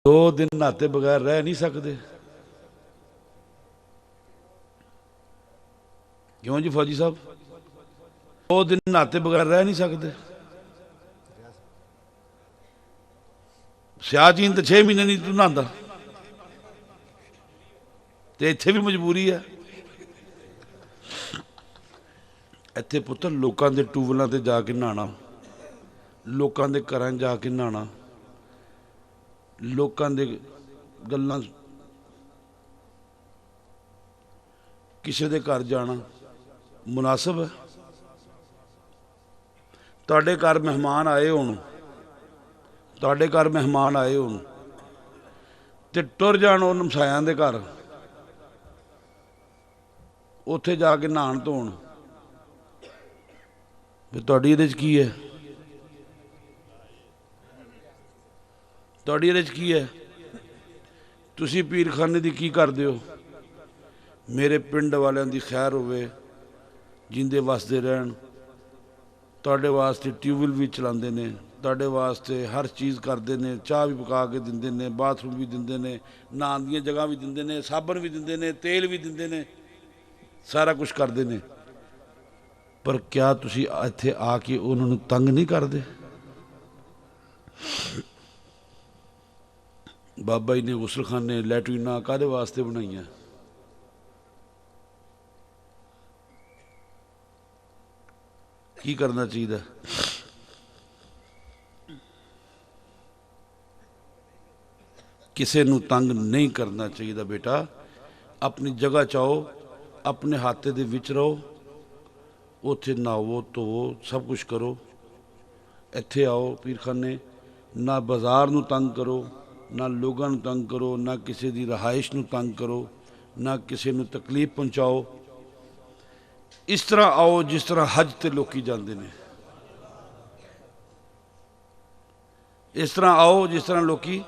दो दिन नहाते बगैर रह नहीं सकते। क्यों जी फौजी साहब, 2 दिन नहाते बगैर रह नहीं सकते। सियाचीन तो 6 महीने नहीं तू नहाता, तो इत्थे भी मजबूरी है। इत्थे पुत्तर लोगों के ट्यूबवैलों से जाके नहाना, लोगों के घर जाके नहाना, लोगों के गल्लां, किसी के घर जाना मुनासिब है? तुहाडे घर मेहमान आए होण, तुहाडे घर मेहमान आए होण ते टुर जाण उह नमसायां दे घर, उत्थे जाके नहाण धोण, फिर तुहाडी इहदे च की है? तुहाडी इहदे च की है? तुसीं पीरखाने दी की करदे हो? मेरे पिंड वालियां दी खैर होवे, जिंदे वसदे रहन, तुहाडे वास्ते ट्यूबवैल भी चलाते हैं, तुहाडे वास्ते हर चीज़ करते हैं, चाह भी पका के दिंदे ने, बाथरूम भी दिंदे ने, नहान दी जगह भी दिंदे ने, साबन भी दिंदे ने, तेल भी दिंदे ने, सारा कुछ करते हैं। पर क्या तुसी इत्थे आके उन्होंने तंग नहीं करते? बाबा जी ने गुसलखाने लैटरीना काहदे वास्ते बनाइया? की करना चाहिए? किसी नूं तंग नहीं करना चाहिए बेटा। अपनी जगह चाहो, अपने हाथे दे विच रहो, उत्थे नहावो धोवो सब कुछ करो। इत्थे आओ पीरखाने, ना बाजार नूं तंग करो, ना लोगों नूं तंग करो, ना किसी की रहाइश नूं तंग करो, ना किसी नूं तकलीफ पहुँचाओ। इस तरह आओ जिस तरह हज ते लोकी जाते हैं, इस तरह आओ जिस तरह लोकी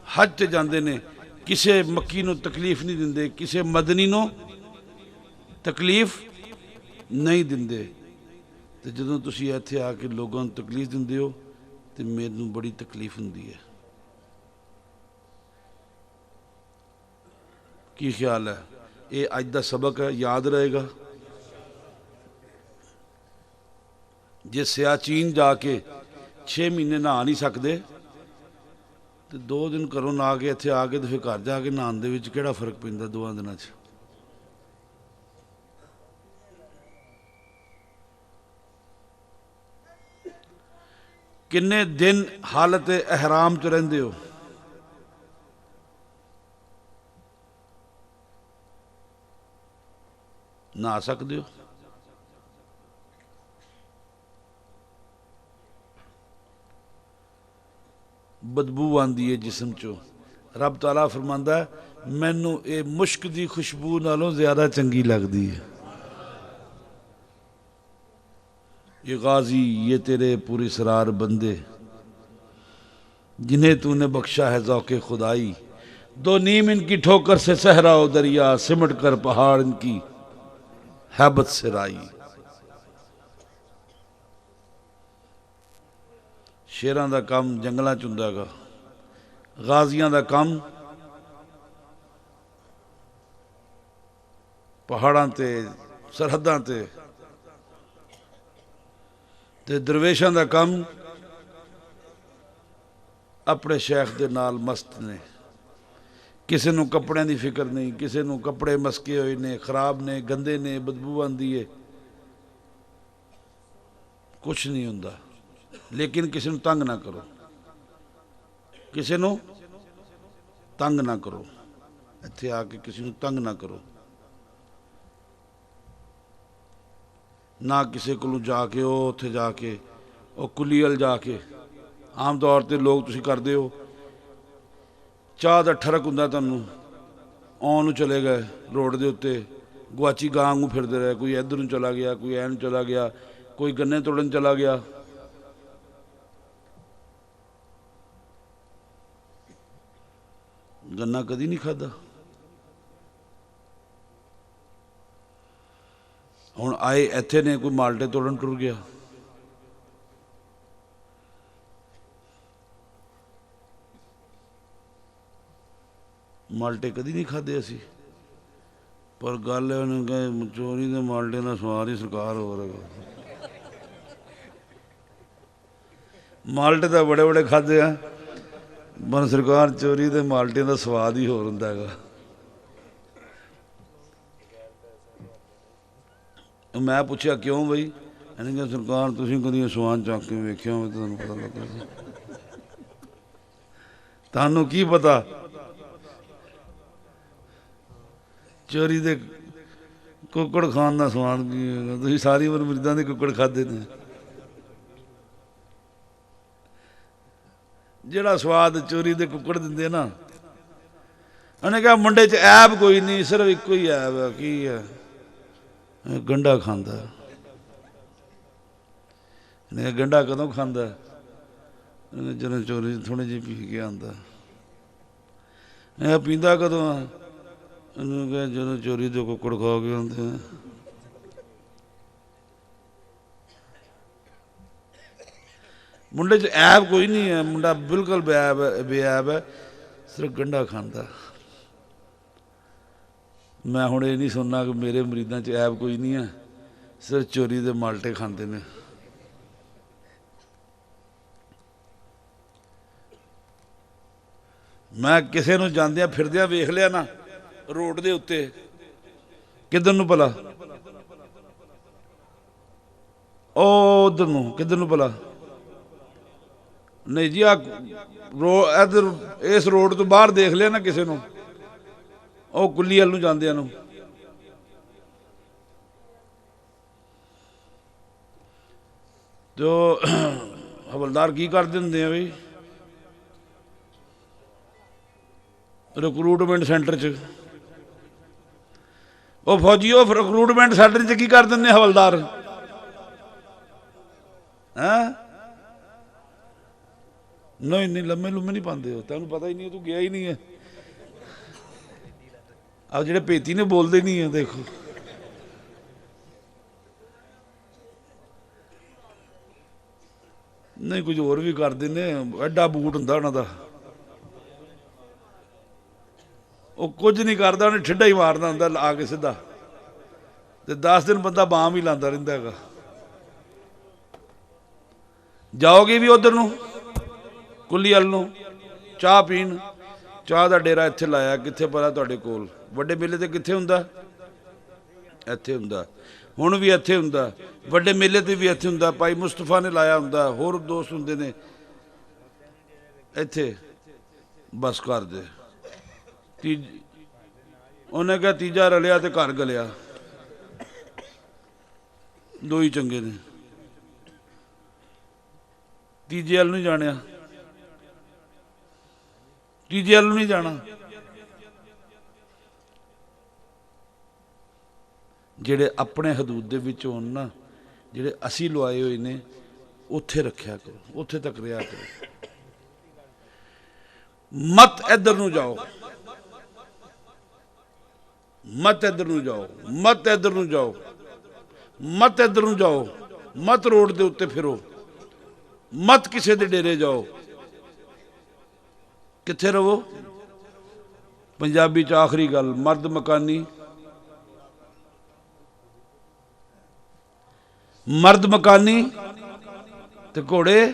हज ते जाते हैं। किसी मक्की नूं तकलीफ नहीं दिंदे, किसी मदनी नूं तकलीफ नहीं दिंदे। तो जदों तुसीं इत्थे आके लोगों नूं तकलीफ दिंदे हो तो मैनूं बड़ी तकलीफ हुंदी है। की ख्याल है? ये अज दा सबक है, याद रहेगा। जे सियाचीन जाके 6 महीने नहा नहीं सकते तो 2 दिन घरों नहा के इत्थे आके तो फिर घर जाके नहान दे विच किहड़ा फर्क पैंदा 2 दिनां च? किन्ने दिन हालत एहराम च रहिंदे हो? नहा सकते हो? बदबू आती है जिसम चो। रब ताला फरमांदा है, मैनू ये मुश्क की खुशबू नालों ज़्यादा चंगी लगती है। ये गाजी, ये तेरे पूरी सरार बंदे, जिन्हें तूने बख्शा है ज़ौक़े खुदाई, दो नीम इनकी ठोकर से सहरा ओ दरिया, सिमट कर पहाड़ इनकी हैबत से राई। शेरां दा काम जंगलों च हुंदा गा, गाजियां दा काम पहाड़ां ते सरहदां ते दरवेशां दा काम अपने शेख दे नाल मस्त ने। किसी नूं कपड़िਆਂ की फिक्र नहीं, किसी नूं कपड़े मसके हुए ने, खराब ने, गंदे ने, बदबू आती है, कुछ नहीं हुंदा। लेकिन किसी नूं तंग ना करो, किसी नूं तंग ना करो, इत्थे आके किसी नूं तंग ना करो। ना किसी को जाके उत्थे जाके कुली अल जाके, आम तौर पर लोग तुसीं करदे हो, चाह का ठरक हुंदा तुहानूं, आउण नूं चले गए रोड के उत्ते, गुआची गां वांगू फिरदे रहे, कोई इधर नूं चला गया, कोई ऐन चला गया, कोई गन्ने तोड़न चला गया। गन्ना कदी नहीं खादा। हुण आए इत्थे ने, कोई माल्टे तोड़न टुर गया। ਮਾਲਟੇ ਕਦੀ ਨਹੀਂ ਖਾਦੇ ਅਸੀਂ, ਪਰ ਗੱਲ ਉਹਨੇ ਕਹੇ ਚੋਰੀ ਦੇ ਮਾਲਟੇ ਦਾ ਸਵਾਦ ਹੀ ਸਰਕਾਰ ਹੋ ਰਿਹਾ। ਮਾਲਟੇ ਤਾਂ ਬੜੇ ਬੜੇ ਖਾਦੇ ਆ, ਪਰ ਸਰਕਾਰ ਚੋਰੀ ਦੇ ਮਾਲਟੇ ਦਾ ਸਵਾਦ ਹੀ ਹੋਰ ਹੁੰਦਾ ਹੈਗਾ। ਮੈਂ ਪੁੱਛਿਆ ਕਿਉਂ ਬਈ, ਇਹਨੇ ਕਿਹਾ ਸਰਕਾਰ ਤੁਸੀਂ ਕਦੀ ਸਵਾਦ ਚੱਕ ਕੇ ਵੇਖਿਆ ਹੋਵੇ ਤੁਹਾਨੂੰ ਪਤਾ ਲੱਗਾ। ਤੁਹਾਨੂੰ ਕੀ ਪਤਾ ਚੋਰੀ ਦੇ ਕੁੱਕੜ ਖਾਣ ਦਾ ਸਵਾਦ ਕੀ ਹੈਗਾ? ਤੁਸੀਂ ਸਾਰੀ ਉਮਰ ਮਰੀਜ਼ਾਂ ਦੇ ਕੁੱਕੜ ਖਾਦੇ ਨੇ। ਜਿਹੜਾ ਸਵਾਦ ਚੋਰੀ ਦੇ ਕੁੱਕੜ ਦਿੰਦੇ ਨਾ, ਉਹਨੇ ਕਿਹਾ ਮੁੰਡੇ 'ਚ ਐਬ ਕੋਈ ਨਹੀਂ, ਸਿਰਫ ਇੱਕੋ ਹੀ ਐਬ ਹੈ। ਕੀ ਹੈ? ਗੰਢਾ ਖਾਂਦਾ। ਇਹਨੇ ਕਿਹਾ ਗੰਢਾ ਕਦੋਂ ਖਾਂਦਾ? ਜਦੋਂ ਚੋਰੀ ਥੋੜ੍ਹੀ ਜਿਹੀ ਪੀ ਕੇ ਆਉਂਦਾ। ਇਹ ਪੀਂਦਾ ਕਦੋਂ ਆ? ਉਹਨੂੰ ਕਿਹਾ ਜਦੋਂ ਚੋਰੀ ਦੇ ਕੁੱਕੜ ਖਾ ਕੇ ਆਉਂਦੇ ਆ। ਮੁੰਡੇ 'ਚ ਐਬ ਕੋਈ ਨਹੀਂ ਹੈ, ਮੁੰਡਾ ਬਿਲਕੁਲ ਬੇਐਬ ਹੈ, ਸਿਰਫ ਗੰਢਾ ਖਾਂਦਾ। ਮੈਂ ਹੁਣ ਇਹ ਨਹੀਂ ਸੁਣਨਾ ਕਿ ਮੇਰੇ ਮਰੀਜ਼ਾਂ 'ਚ ਐਬ ਕੋਈ ਨਹੀਂ ਹੈ, ਸਿਰਫ ਚੋਰੀ ਦੇ ਮਾਲਟੇ ਖਾਂਦੇ ਨੇ। ਮੈਂ ਕਿਸੇ ਨੂੰ ਜਾਂਦਿਆਂ ਫਿਰਦਿਆਂ ਵੇਖ ਲਿਆ ਨਾ ਰੋਡ ਦੇ ਉੱਤੇ, ਕਿੱਧਰ ਨੂੰ ਭਲਾ? ਉਹ ਉਧਰ ਨੂੰ, ਕਿੱਧਰ ਨੂੰ ਭਲਾ? ਨਹੀਂ ਜੀ, ਇੱਧਰ ਇਸ ਰੋਡ ਤੋਂ ਬਾਹਰ ਦੇਖ ਲਿਆ ਨਾ ਕਿਸੇ ਨੂੰ, ਉਹ ਕੁੱਲੀ ਵੱਲ ਨੂੰ ਜਾਂਦਿਆਂ ਨੂੰ। ਜੋ ਹਵਲਦਾਰ ਕੀ ਕਰਦੇ ਹੁੰਦੇ ਆ ਬਈ ਰਿਕਰੂਟਮੈਂਟ ਸੈਂਟਰ 'ਚ? ਉਹ ਫੌਜੀ, ਉਹ ਰਿਕਰੂਟਮੈਂਟ ਸੈਂਟਰ 'ਚ ਕੀ ਕਰ ਦਿੰਦੇ ਹਵਲਦਾਰ? ਹੈਂ? ਨਹੀਂ ਨਹੀਂ, ਲੰਮੇ ਲੁੰਮੇ ਨਹੀਂ ਪਾਉਂਦੇ। ਉਹ ਤੈਨੂੰ ਪਤਾ ਹੀ ਨਹੀਂ, ਤੂੰ ਗਿਆ ਹੀ ਨਹੀਂ ਹੈ। ਆਹ ਜਿਹੜੇ ਭੇਤੀ ਨੇ ਬੋਲਦੇ ਨਹੀਂ ਹੈ, ਦੇਖੋ। ਨਹੀਂ, ਕੁਝ ਹੋਰ ਵੀ ਕਰਦੇ ਨੇ। ਐਡਾ ਬੂਟ ਹੁੰਦਾ ਉਹਨਾਂ ਦਾ, ਉਹ ਕੁਝ ਨਹੀਂ ਕਰਦਾ, ਉਹਨੇ ਠਿੱਡਾ ਹੀ ਮਾਰਨਾ ਹੁੰਦਾ ਆ ਕੇ ਸਿੱਧਾ, ਤੇ 10 ਦਿਨ ਬੰਦਾ ਬਾਮ ਹੀ ਲਾਉਂਦਾ ਰਹਿੰਦਾ ਹੈਗਾ। ਜਾਓਗੇ ਵੀ ਉਧਰ ਨੂੰ ਕੁੱਲੀ ਵੱਲ ਨੂੰ ਚਾਹ ਪੀਣ, ਚਾਹ ਦਾ ਡੇਰਾ ਇੱਥੇ ਲਾਇਆ, ਕਿੱਥੇ ਪਤਾ ਤੁਹਾਡੇ ਕੋਲ? ਵੱਡੇ ਮੇਲੇ ਤੇ ਕਿੱਥੇ ਹੁੰਦਾ? ਇੱਥੇ ਹੁੰਦਾ। ਹੁਣ ਵੀ ਇੱਥੇ ਹੁੰਦਾ, ਵੱਡੇ ਮੇਲੇ ਤੇ ਵੀ ਇੱਥੇ ਹੁੰਦਾ। ਭਾਈ ਮੁਸਤਫਾ ਨੇ ਲਾਇਆ ਹੁੰਦਾ, ਹੋਰ ਦੋਸਤ ਹੁੰਦੇ ਨੇ ਇੱਥੇ। ਬਸ ਕਰ ਦੇ। ਉਹਨੇ ਕਿਹਾ ਤੀਜਾ ਰਲਿਆ ਤੇ ਘਰ ਗਲਿਆ, ਦੋ ਹੀ ਚੰਗੇ ਨੇ। ਤੀਜੇ ਵੱਲ ਨਹੀਂ ਜਾਣਿਆ, ਤੀਜੇ ਵੱਲ ਨਹੀਂ ਜਾਣਾ। ਜਿਹੜੇ ਆਪਣੇ ਹਦੂਦ ਦੇ ਵਿੱਚ ਹੋਣ ਨਾ, ਜਿਹੜੇ ਅਸੀਂ ਲਵਾਏ ਹੋਏ ਨੇ, ਉੱਥੇ ਰੱਖਿਆ ਕਰੋ, ਉੱਥੇ ਤੱਕ ਰਿਹਾ ਕਰੋ। ਮਤ ਇੱਧਰ ਨੂੰ ਜਾਓ, ਮਤ ਇੱਧਰ ਨੂੰ ਜਾਓ, ਮਤ ਇੱਧਰ ਨੂੰ ਜਾਓ, ਮਤ ਇੱਧਰ ਨੂੰ ਜਾਓ, ਮਤ ਰੋਡ ਦੇ ਉੱਤੇ ਫਿਰੋ, ਮਤ ਕਿਸੇ ਦੇ ਡੇਰੇ ਜਾਓ। ਕਿੱਥੇ ਰਹੋ? ਪੰਜਾਬੀ 'ਚ ਆਖਰੀ ਗੱਲ, ਮਰਦ ਮਕਾਨੀ, ਮਰਦ ਮਕਾਨੀ ਤੇ ਘੋੜੇ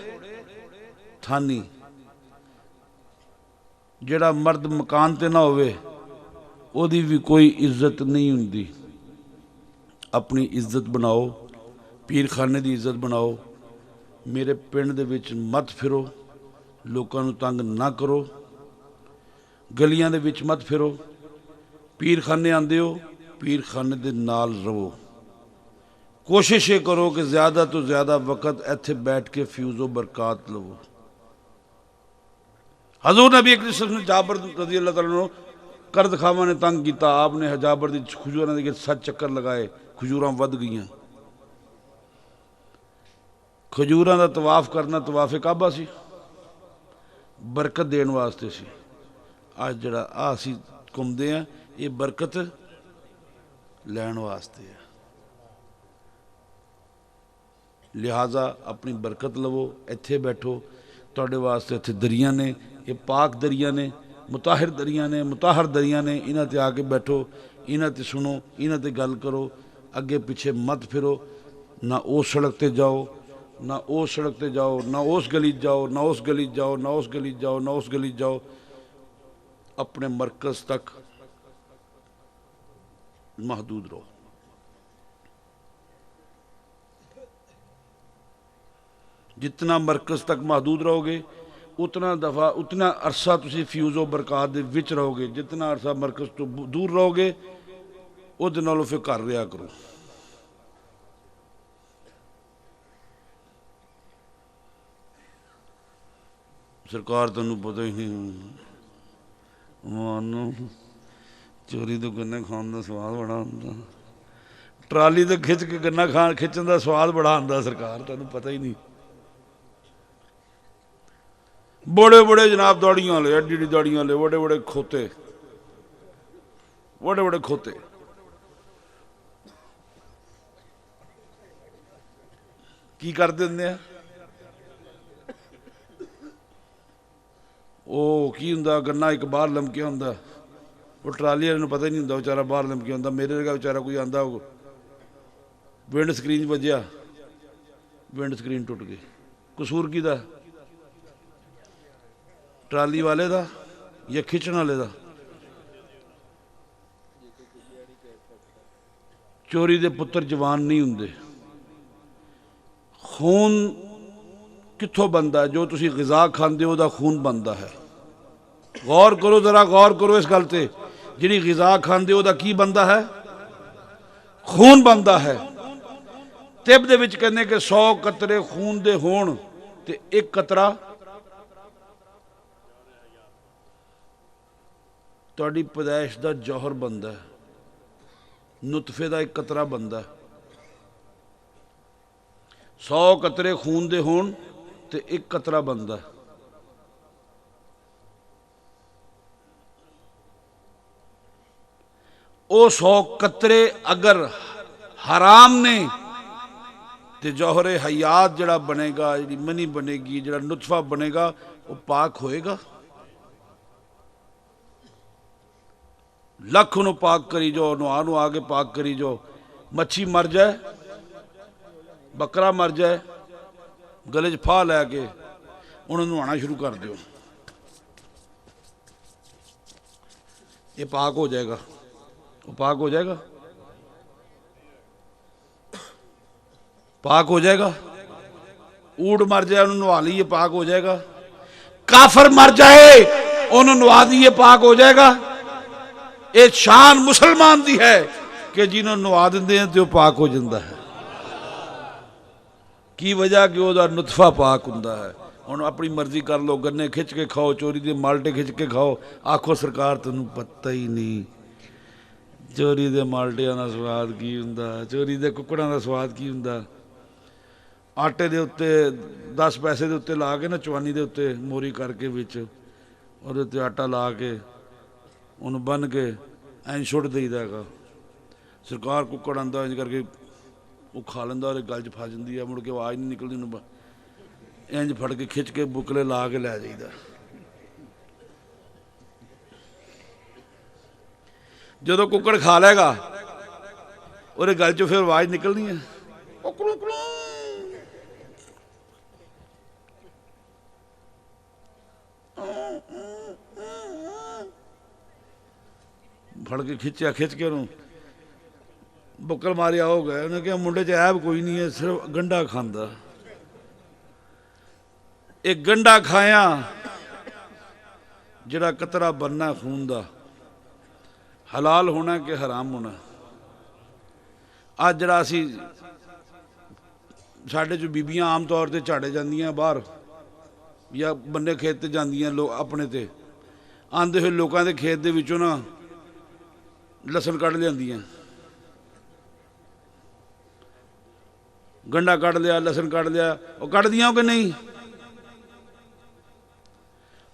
ਥਾਨੀ। ਜਿਹੜਾ ਮਰਦ ਮਕਾਨ ਤੇ ਨਾ ਹੋਵੇ ਉਹਦੀ ਵੀ ਕੋਈ ਇੱਜ਼ਤ ਨਹੀਂ ਹੁੰਦੀ। ਆਪਣੀ ਇੱਜ਼ਤ ਬਣਾਓ, ਪੀਰਖਾਨੇ ਦੀ ਇੱਜ਼ਤ ਬਣਾਓ। ਮੇਰੇ ਪਿੰਡ ਦੇ ਵਿੱਚ ਮਤ ਫਿਰੋ, ਲੋਕਾਂ ਨੂੰ ਤੰਗ ਨਾ ਕਰੋ, ਗਲੀਆਂ ਦੇ ਵਿੱਚ ਮਤ ਫਿਰੋ। ਪੀਰਖਾਨੇ ਆਉਂਦੇ ਹੋ, ਪੀਰਖਾਨੇ ਦੇ ਨਾਲ ਰਹੋ। ਕੋਸ਼ਿਸ਼ ਇਹ ਕਰੋ ਕਿ ਜ਼ਿਆਦਾ ਤੋਂ ਜ਼ਿਆਦਾ ਵਕਤ ਇੱਥੇ ਬੈਠ ਕੇ ਫਿਊਜ਼ੋ ਬਰਕਾਤ ਲਵੋ। ਹਜ਼ੂਰ ਨਬੀ ਕਰੀਮ ਜਾਬਰ ਰਜ਼ੀ ਅੱਲਾਹ ਤਾਲਾ ਨੂੰ ਕਰਦ ਖਾਵਾਂ ਨੇ ਤੰਗ ਕੀਤਾ। ਆਪ ਨੇ ਜਾਬਰ ਦੀ ਖਜੂਰਾਂ ਦੇ 7 ਚੱਕਰ ਲਗਾਏ, ਖਜੂਰਾਂ ਵੱਧ ਗਈਆਂ। ਖਜੂਰਾਂ ਦਾ ਤਵਾਫ ਕਰਨਾ ਤਵਾਫੇ ਕਾਬਾ ਸੀ, ਬਰਕਤ ਦੇਣ ਵਾਸਤੇ ਸੀ। ਅੱਜ ਜਿਹੜਾ ਆ ਅਸੀਂ ਘੁੰਮਦੇ ਹਾਂ, ਇਹ ਬਰਕਤ ਲੈਣ ਵਾਸਤੇ ਹੈ। ਲਿਹਾਜ਼ਾ ਆਪਣੀ ਬਰਕਤ ਲਵੋ, ਇੱਥੇ ਬੈਠੋ। ਤੁਹਾਡੇ ਵਾਸਤੇ ਇੱਥੇ ਦਰਿਆ ਨੇ, ਇਹ ਪਾਕ ਦਰਿਆ ਨੇ। मुताहिर दरिया ने, मुताहर दरिया ने, इन्हां ते आके बैठो, इन्हां ते सुनो, इन्हां ते गल करो, अगे पिछे मत फिरो। ना उस सड़क ते जाओ, ना उस सड़क ते जाओ, ना उस गली जाओ, ना उस गली जाओ, ना उस गली जाओ, ना उस गली जाओ। अपने मरकज़ तक महदूद रहो। जितना मरकज़ तक महदूद रहोगे, उतना दफ़ा, उतना अरसा तुसी फ्यूज़ो बरकत दे विच रहोगे। जितना अरसा मरकज़ तो दूर रहोगे, उहदे नालों फिर घर रहा करो। सरकार तेनू पता ही नहीं, मानो चोरी तो गन्ने खाने का स्वाद बड़ा होंदा, ट्राली तो खिंच के गन्ना खान खिंचन का स्वाद बड़ा आंदा। सरकार तेनू पता ही नहीं। बड़े बड़े जनाब दाड़ियां वाले, एड्डी एड्डी दाड़ियां वाले, बड़े बड़े खोते, बड़े बड़े खोते, की कर देंगे? वो की हुंदा, गन्ना एक बाहर लमकिया हुंदा, वो ट्राली वाले पता ही नहीं हुंदा बेचारा बाहर लमकिया हुंदा। मेरे वर्गा बेचारा कोई आंदा, विंड स्क्रीन वजया, विंड स्क्रीन टुट गई। कसूर किहदा? ट्राली वाले दा या खिंचण वाले दा? चोरी दे पुत्र जवान नहीं हुंदे। खून कित्थों बनता है? जो तुसी ग़िज़ा खांदे हो उहदा खून बनता है। गौर करो, जरा गौर करो इस गल ते। जिहड़ी ग़िज़ा खांदे हो उहदा की बनता है? खून बनता है। तिब दे विच कहने कि 100 कतरे खून दे होण ते एक कतरा तुहाडी पैदाइश दा जौहर बनता है। नुतफे दा एक कतरा बनता है। 100 कतरे खून दे होण ते एक कतरा बनता है। वो 100 कतरे अगर हराम ने तो जौहरे हयात जड़ा बनेगा, जी मनी बनेगी, जड़ा नुतफा बनेगा, वो पाक होएगा। लख नू पाक करी जाओ, नुआ नू आके पाक करी जाओ। मच्छी मर जाए, बकरा मर जाए, गले च फाह लैके उन्हें नहाना शुरू कर दो, ये पाक हो जाएगा। वो पाक हो जाएगा, पाक हो जाएगा। ऊंट मर जाए उन्होंने नहा लीए, पाक हो जाएगा। काफर मर जाए उन्होंने नहा दिए, पाक हो जाएगा। ये शान मुसलमान दी है कि जिन्होंने नहा देंगे तो पाक हो जाता है। की वजह कि वह नुतफा पाक हुंदा है। हुण अपनी मर्जी कर लो, गन्ने खिंच के खाओ, चोरी के माल्टे खिंच के खाओ, आखो सरकार तेनू पता ही नहीं चोरी के माल्टिया का स्वाद की हुंदा, चोरी के कुकड़ां का स्वाद की हुंदा। आटे के उत्ते 10 पैसे के उत्ते ला के ना, चवानी के उत्ते मोरी करके विच और उत्ते आटा ला के उन्होंने बन के इंज सुट दईदा है। सरकार कुकड़ आंदा इंज करके वो खा लेंदा और गल च फस जाती है, मुड़ के आवाज़ नहीं निकलती, उन्होंने इंज फड़ के खिंच के बुकले ला के लै जाइदा। जो कुकड़ खा लेगा और गल चो फिर आवाज़ निकलनी है, फड़ के खिंचा, खिंच के उन्होंने बुक्कल मारिया हो गए। उन्हें कहा मुंडे च ऐब कोई नहीं है, सिर्फ गंढा खांदा। एक गंढा खाया जड़ा कतरा बनना खून का, हलाल होना कि हराम होना। अज जड़ा असी साढ़े चो बीबियां आम तौर पर झाड़े जांदियां बाहर या बन्ने खेत ते जांदियां लोग अपने ते आंदे हुए लोगों के खेत दे विचों ना लसन कढ़ लियांदियां, गंढा कढ़ लिया, लसन कढ़ लिया, वो कढ़ दियां कि नहीं?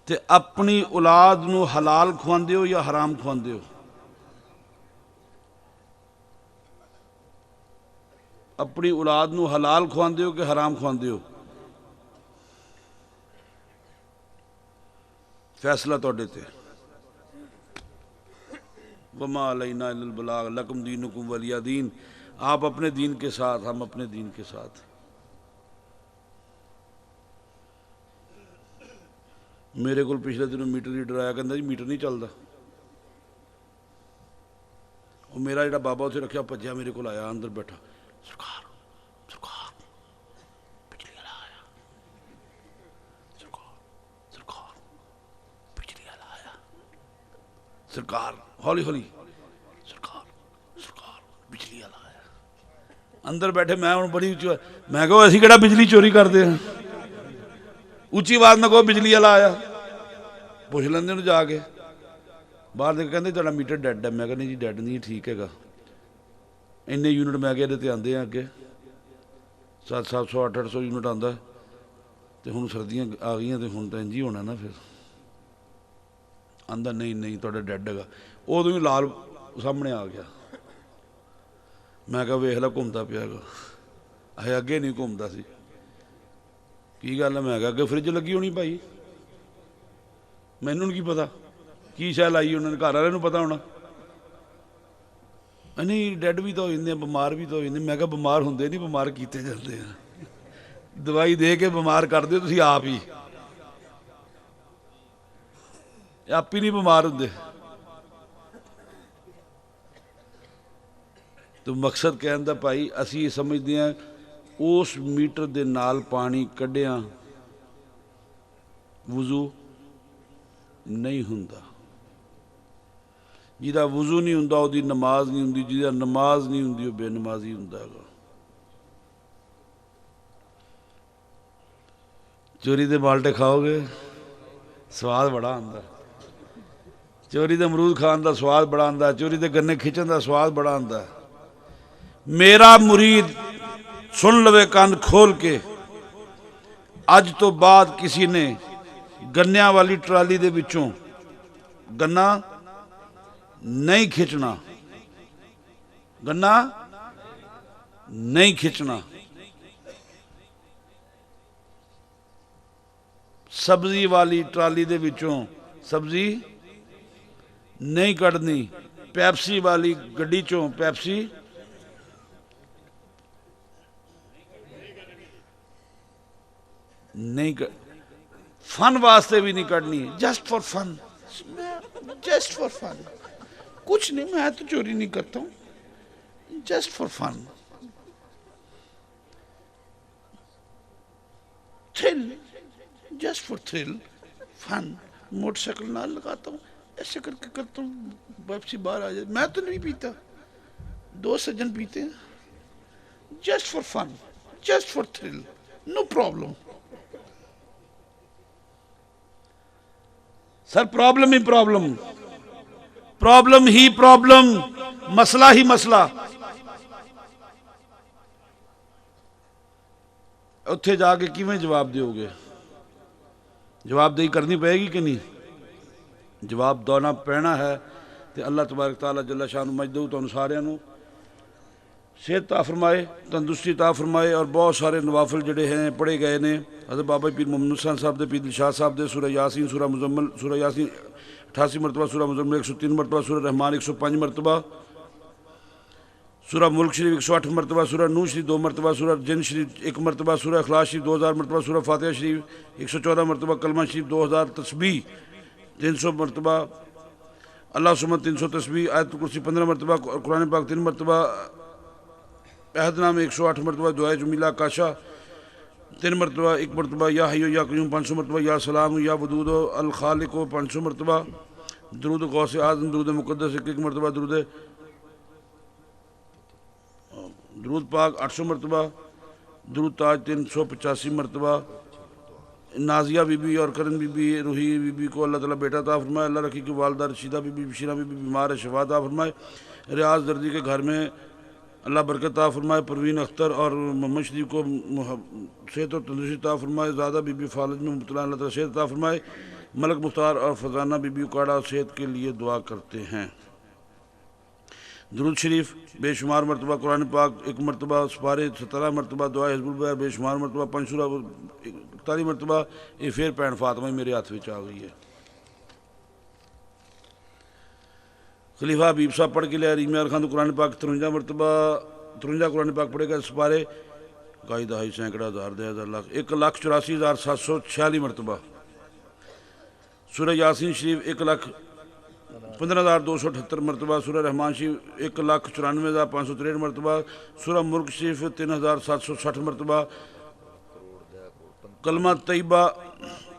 ते अपनी औलाद नू हलाल खुआंदे हो या हराम खुआंदे हो? अपनी औलाद नू हलाल खुआंदे हो कि हराम खुआंदे हो? फैसला तुहाडे ते। वमा अलैना इल्लल बलाग लकुम दीनुकुम वलिया दीन। आप अपने दीन के साथ, हम अपने दीन के साथ। मेरे को पिछले दिनों मीटर रीडर आया, कहता जी मीटर नहीं चलता। और मेरा जो बाबा उसे रखा भज्या मेरे को आया, अंदर बैठा, सरकार सरकार बिजली वाला आया, सरकार सरकार बिजली वाला आया, सरकार हौली हौली, सरकार सरकार बिजली वाला आया। अंदर बैठे मैं हूँ बड़ी उच्ची, मैं कहो असी केड़ा बिजली चोरी करते हैं, उच्ची आवाज में कहो बिजली वाला आया। पुछ लेंदे जाके बाहर देख, कहते तुहाडा मीटर डैड है। मैं कहनी जी डैड नहीं, ठीक है, इन्ने यूनिट मैं कहते तो आते हैं अगे 700 800 यूनिट आता। तो हूँ सर्दियाँ आ गई तो हूँ तो इंज ही होना ना। फिर आंदा नहीं नहीं तुहाडा डैड है। उदों ही लाल सामने आ गया। मैं कहा वेख ला घूमता पिया, अहे अगे नहीं घूमता सी। की गल है? मैं कहा अगे फ्रिज लगी होनी भाई, मैनू की पता की शै लाई उन्होंने, घर वाले पता होना। नहीं डैड भी तो हो जाते, बीमार भी तो हो जाते। मैं कहा बीमार होंगे नहीं, बीमार किए जाते हैं। दवाई दे के बीमार कर दो तुम आप ही, आप ही नहीं बीमार होंगे। तो मकसद कहने का भाई असी समझते हैं उस मीटर के नाल पानी कढ़िया वुजू नहीं हुंदा। जिहदा वुजू नहीं हुंदा उहदी नमाज नहीं हुंदी, जिहदा नमाज नहीं हुंदी वह बेनमाजी हुंदा है। चोरी दे माल्टे खाओगे स्वाद बड़ा आंदा, चोरी दे अमरूद खान का स्वाद बड़ा आंदा, चोरी दे गन्ने खिंचण का स्वाद बड़ा आंदा। मेरा मुरीद सुन लवे कान खोल के, अज तो बाद किसी ने गन्निया वाली ट्राली दे विचों गन्ना नहीं खिंचना, गन्ना नहीं खिंचना। सब्जी वाली ट्राली दे विचों सब्जी नहीं कढ़नी, पैप्सी वाली गड्डी चों पैप्सी नहीं फन वास्ते भी नहीं कढ़नी, just for fun, just for fun. कुछ नहीं, मैं तो चोरी नहीं करता हूं, just for fun, thrill, just for thrill, fun. Motorcycle ना लगाता हूँ, ऐसे करके करता हूँ, पेप्सी बाहर आ जाए। मैं तो नहीं पीता, दो सज्जन पीते हैं, just for fun, just for thrill, no problem. Sir problem ही प्रॉब्लम, प्रॉब्लम ही प्रॉब्लम, मसला ही मसला। उत्थे जाके किवें जवाब दोगे? जवाबदेही करनी पेगी कि नहीं? जवाब देना पैना है। तो अल्लाह तबारक तआला जल्ला शान मजदू तुहानू सारिਆਂ ਨੂੰ सेहत ता फरमाए, तंदुरुस्ती ता फरमाए, और बहुत सारे नवाफिल जड़े हैं पढ़े गए ने। हज़रत बाबा पीर मोहम्मद हुसैन साहब दे, पीर दिलशाद साहब दे, सूरह यासीन, सूरह मुजम्मल, सूरह यासीन 88 मरतबा, सूरह मुजम्मल 103 मरतबा, सूरह रहमान 105 मरतबा, सूरह मुल्क शरीफ 108 मरतबा, सूरह नूह शरीफ 2 मरतबा, सूरह जिन शरीफ 1 मरतबा, सूरह इखलास शरीफ 2000 मरतबा, सूरह फातिहा शरीफ 114 मरतबा, कलमा शरीफ 2000 तस्बीह 300 मरतबा, अल्लाह सुमत 300 तस्बीह, आयत कुर्सी 15 मरतबा, कुरान पाक 3 मरतबा, अहदनाम 108 मरतबा, दुआए जुमिला काशा 3 मरतबा, 1 मरतबा, या हय्यो या क़य्यूम 500 मरतबा, या सलाम या वदूद अल खालिक 500 मरतबा, दरूद गौसे आज़म, दरूद मुक़द्दस 1 मरतबा, दरूद पाक 800 मरतबा, दरूद ताज 385 मरतबा। नाजिया बीबी और करण बीबी, रूही बीबी को अल्लाह ताला बेटा ता फरमाए। अल्लाह रखी कि वालदा रशीदा बीबी, बशीरा बीबी बीमार है, शफा ता फरमाए। रियाज दर्दी के घर में अल्लाह बरकत ता फरमाए। परवीन अख्तर और मोहम्मद शरीफ को सेहत और तंदुरुस्ती ता फरमाए। ज़्यादा बीबी फालज में मुब्तला, अल्लाह ताला सेहत ता फरमाए। मलक मुख्तार और फजाना बीबी उकाड़ा सेहत के लिए दुआ करते हैं। दुरूद शरीफ बेशुमार मरतबा, कुरान पाक 1 मरतबा, सपारे 17 मरतबा, दुआ हिज़्बुल बयार बेशुमार मरतबा, 5 सूरा 41 मरतबा। ये फिर भैन फातिमा मेरे हाथ में आ गई है। खलीफा हबीब साहब पढ़ के लिया। रीमियार खान तो कुरान पाक 53 मरतबा 53 कुरान पाक पढ़ेगा। सिपारे इकाई दहाई सैकड़ा हज़ार 10,000 लाख 1,84,746 मरतबा। सूरह यासीन शरीफ 1,15,278 मरतबा। सूरह रहमान शरीफ 1,94,563 मरतबा। सूरह मुल्क शरीफ 3,760 मरतबा। कलमा तैयबा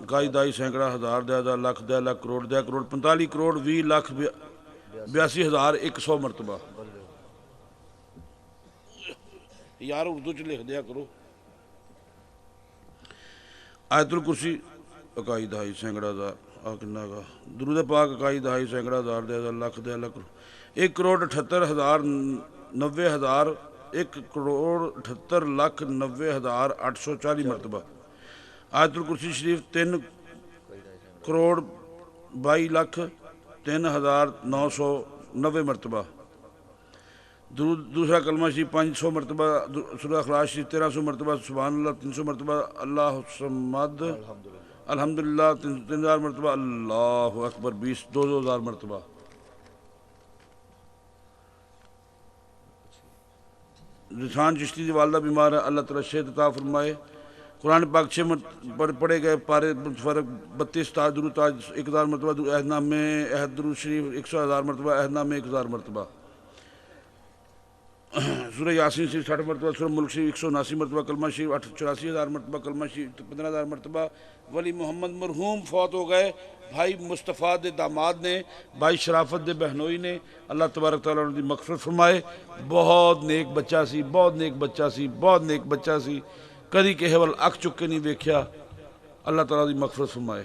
इकाई दहाई सैकड़ा हज़ार 10,000 लाख 10 लाख करोड़ 10 करोड़ 45 करोड़ 20 लाख 82,100 मरतबा। यार उर्दू च लिख दिया करो। आयतुल कुर्सी इकाई दहाई सैकड़ा हज़ार आ किन्ना का। दुरूद पाक इकाई दहाई सैकड़ा हज़ार 10,000 लाख 10 लाख 1,78,90,000 1,78,90,840 मरतबा। आयतुल कुर्सी शरीफ 3,22,03,990 मरतबा। दूसरा कलमा शरीफ 500 मरतबा। सूरह अखलास शरीफ 1300 मरतबा। सुभान अल्लाह 300 मरतबा। अल्लाह समद अल्हम्दुलिल्लाह 3,000 मरतबा। अल्लाह अकबर 2,000 मरतबा। रिसान चिश्ती की वालदा बीमार है, अल्लाह ताला सेहत अता फरमाए। कुरान पाक 6 पढ़े गए पारे फ़र्क 32 ताज दुरूद ताज 1,000 मरतबा। अहदनामे अहद दुरूद शरीफ 100,000 मरतबा। अहदनामे 1,000 मरतबा। सूरह यासीन शरीफ 60 मरतबा। सूरह मुल्क शरीफ 179 मरतबा। कलमा शरीफ 84,000 मरतबा। कलमा शरीफ 15,000 मरतबा। वली मोहम्मद मरहूम फौत हो गए। भाई मुस्तफ़ा दे दामाद ने, भाई शराफत दे बहनोई ने, अल्लाह तबारक तआला उनकी मग़फ़िरत फरमाए। बहुत नेक बच्चा सी, बहुत नेक बच्चा सी, बहुत नेक बच्चा सी। कदी किसे वल अख चुक के नहीं वेख्या। अल्लाह ताला की मग़फ़िरत फरमाए।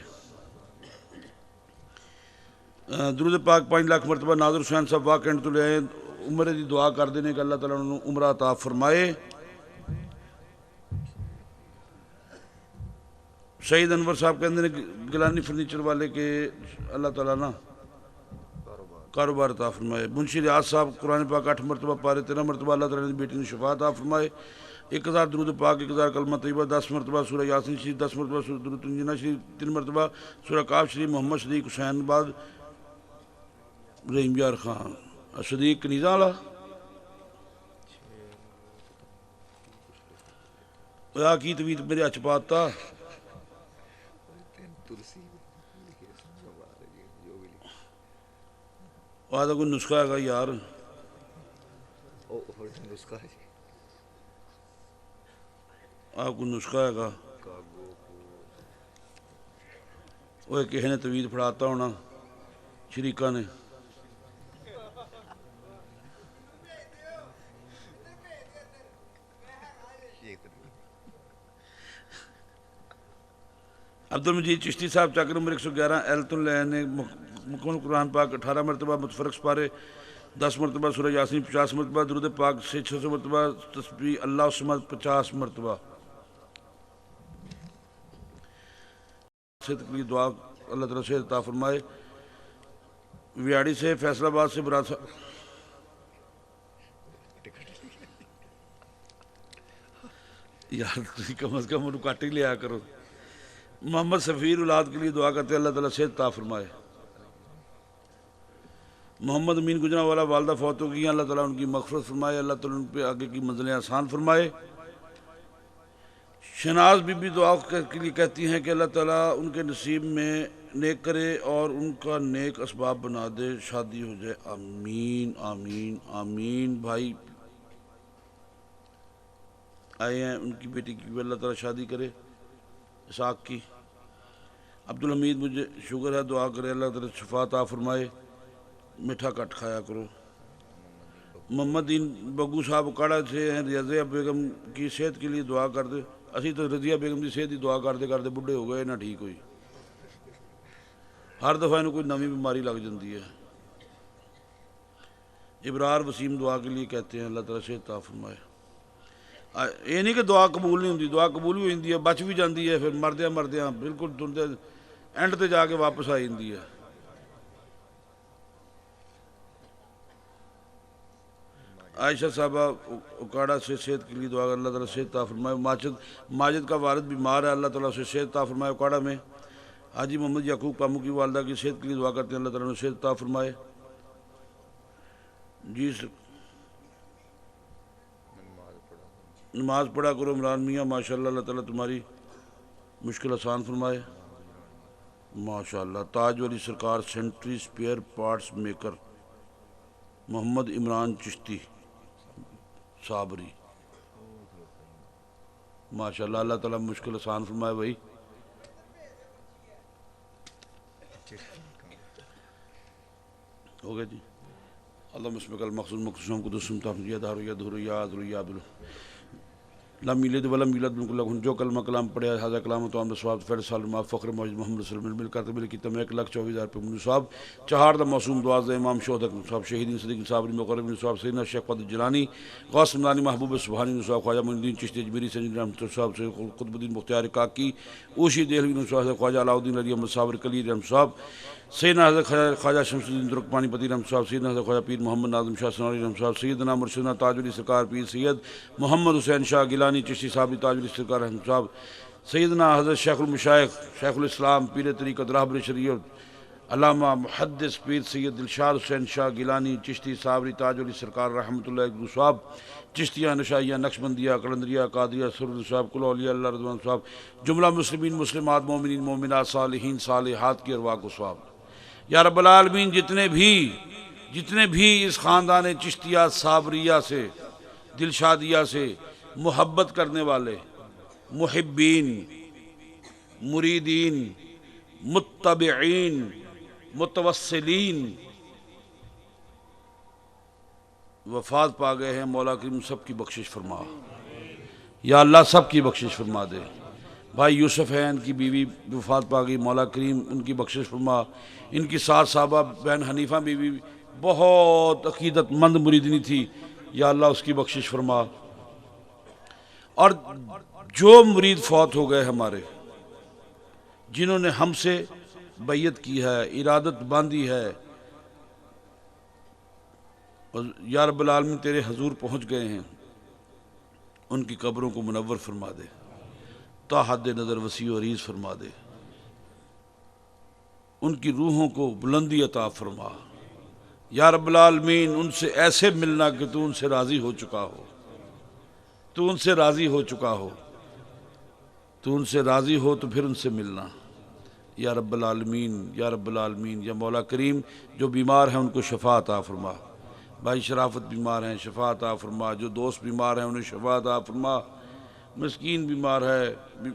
दुरूद पाक 5 लाख मरतबा। नाज़र हुसैन साहब वाह कैंट तो ले आए। उम्र की दुआ करते हैं कि अल्लाह ताला उन्होंने उम्र अता फरमाए। शहीद अनवर साहब कहते हैं गिलानी फर्नीचर वाले के अल्लाह ताला ना कारोबार अता फरमाए। मुंशी रियाज साहब कुरान पाक 8 मरतबा पारे 13 मरतबा। अल्लाह ताला ने बेटी ने शफा अता फरमाए। 1,000 दुरूद पाक 1,000 कलमा तैयबा 10 मरतबा। सूरह यासीन शरीफ 10 मरतबा। सूरह दुरूद तंजीना शरीफ 3 मरतबा। सूरह काफ शरीफ मोहम्मद सदीक हुसैनबाद रहीम यार खान सदीक कनीज़ा वाला की तवीत मेरे अच पाता। आदा कोई नुस्खा है यार। कोई नुस्खा है वो किसी ने तवीत फड़ाता होना शरीका ने। अब्दुल मजीद चिश्ती साहब चक्र नंबर 111 एल तो ने मुकम्मल कुरान पाक 18 मरतबा। मुतफरक पारे 10 मरतबा। सूरह यासीन 50 मरतबा। दुरूद पाक 600 मरतबा। तस्बीह अल्लाह समद 50 मरतबा। सेहत की दुआ अल्लाह ताला सेहत अता फरमाए। वियाड़ी से फैसलाबाद से बरात यार कम अज़ कम उन्होंने कट ही लिया करो। मोहम्मद सफ़ीर औलाद के लिए दुआ करते अल्लाह ताला सेहत अता फरमाए। मोहम्मद अमीन गुजरांवाला वालदा फौत हो गई, अल्लाह ताला उनकी मग़फ़िरत फरमाए। अल्लाह ताला उन पर आगे की मंजिलें आसान फरमाए। शहनाज बीबी दुआ के लिए कहती हैं कि अल्लाह ताला उनके नसीब में नेक करे और उनका नेक असबाब बना दे, शादी हो जाए। आमीन आमीन आमीन। भाई आए हैं, उनकी बेटी की भी अल्लाह ताला शादी करे इसाक की। अब्दुल हमीद मुझे शुगर है, दुआ करे अल्लाह ताला शफा अता फरमाए। मीठा कट खाया करो। मोहम्मद दीन बग्गू साहब उकाड़ा से हैं, रज़िया बेगम की सेहत के लिए दुआ कर दे। असी तो रज़िया बेगम की सेहत की दुआ करते करते बुढ़े हो गए ना, ठीक हुई। हर दफ़ा इन्हें कोई नवी बीमारी लग जाती है। इबरार वसीम दुआ के लिए कहते हैं अल्लाह ताला सेहत अता फरमाए। ये नहीं कि दुआ कबूल नहीं होती, दुआ कबूल भी होती है, बच भी जाती है, फिर मरद्या मरद्या बिल्कुल तुरंत एंड ते जाके वापस आ जाती है। आयशा साहबा उकाड़ा से सेहत के लिए दुआ अल्लाह ताला सेहत अता फरमाए। माजिद का वारिद बीमार है, अल्लाह ताला से सेहत अता फरमाए। उकाड़ा में हाजी मोहम्मद याकूब कामू की वालदा की सेहत के लिए दुआ करते हैं, अल्लाह ताला ने सेहत अता फरमाए। जी नमाज पढ़ा करो इमरान मियाँ, माशाल्लाह, अल्लाह ताला तुम्हारी मुश्किल आसान फरमाए। माशाल्लाह। ताज वाली सरकार century spare parts maker Mohammad Imran Chishti Sabri, माशाल्लाह, अल्लाह ताला मुश्किल आसान फरमाए भाई। हो गया जी। अल्लाह मुस्मिकल मखसूस मखसूम को दुस्म तहमिया दारू या धुर या अदरु या बिल ला मिलद वला मिलद बिल्कुल जो कलमा कलाम पढ़े हाजा कलाम तो हम स्वाब फैल साल मा फ़ख्र मौज मोहम्मद सल्लल्लाहु अलैहि वसल्लम मिल की तम 1,24,000 पे मुसाब चहार द मौसूम दुआज़ इमाम शोहदक साहब शहीदीन सदीक साहब मुकर्रम साहब सैयदना शेख फद जिलानी क़ासिम नानी महबूब सुबहानी साहब ख्वाजा मुइनुद्दीन चिश्ती अजमेरी सैयद रहमत साहब से कुतुबुद्दीन मुख्तियार काकी ओशी देहलवी साहब ख्वाजा अलाउद्दीन अली अहमद साहब कली रहम साहब सैयदना हज़रत ख्वाजा शमसुद्दीन तुर्कमानी पति रहम साहब सैयदना हज़रत ख्वाजा पीर मोहम्मद नाज़िम शाह सनारी रहम साहब सैयदना मुर्शिदना ताजुल सरकार पीर सैयद मोहम्मद हुसैन शाह गिलानी चिश्ती साहब ताजुल सरकार रहम साहब सैयदना हज़रत शेखुल मशाइख शेखुल इस्लाम पीर तरीक़त राहबर शरीयत अल्लामा मुहद्दिस पीर सैयद दिलशाद हुसैन शाह गिलानी चिश्ती साबरी ताजुल सरकार रहमतुल्लाह साहब चिश्तिया नशाइया नक्शबंदिया कलंदरिया कादिया सुर साहब कुल औलिया अल्लाह रज़वान साहब जुमला मुस्लिमीन मुस्लिमात मोमिनीन मोमिनात सालिहीन सालिहात की अरवाह को साहब या रब्बुल आलमीन जितने भी इस ख़ानदान चिश्तिया साबरिया से दिलशादिया से मोहब्बत करने वाले मुहिब्बीन मुरीदीन मुत्तबिईन मुतवस्सिलीन वफ़ात पा गए हैं, मौला करीम सब की बख्शिश फरमा। या अल्लाह सब की बख्शिश फरमा दे। भाई यूसुफ हैं, इनकी बीवी वफ़ात पा गई, मौला करीम उनकी बख्शिश फरमा। इनकी सास साहबा बहन हनीफ़ा बीवी बहुत अकीदतमंद मुरीदनी थी, या अल्लाह उसकी बख्शिश फरमा। और जो मुरीद फौत हो गए हमारे, जिन्होंने हमसे बैयत की है, इरादत बांधी है, और या रब्बुल आलमीन तेरे हजूर पहुँच गए हैं, उनकी कब्रों को मुनव्वर फरमा दे, ताहद नज़र वसी और अरीज़ फरमा दे, उनकी रूहों को बुलंदी अता फरमा। या रब्बुल आलमीन उनसे ऐसे मिलना कि तू उनसे राज़ी हो चुका हो, तू उनसे राज़ी हो चुका हो, तू उनसे राज़ी हो तो फिर उनसे मिलना। या रब्बुल आलमीन, या रब्बुल आलमीन, या मौला करीम जो बीमार हैं उनको शफ़ा अता फरमा। भाई शराफत बीमार हैं, शफ़ा अता फरमा। जो दोस्त बीमार हैं उन्हें शफ़ा अता फरमा। मस्कीन बीमार है,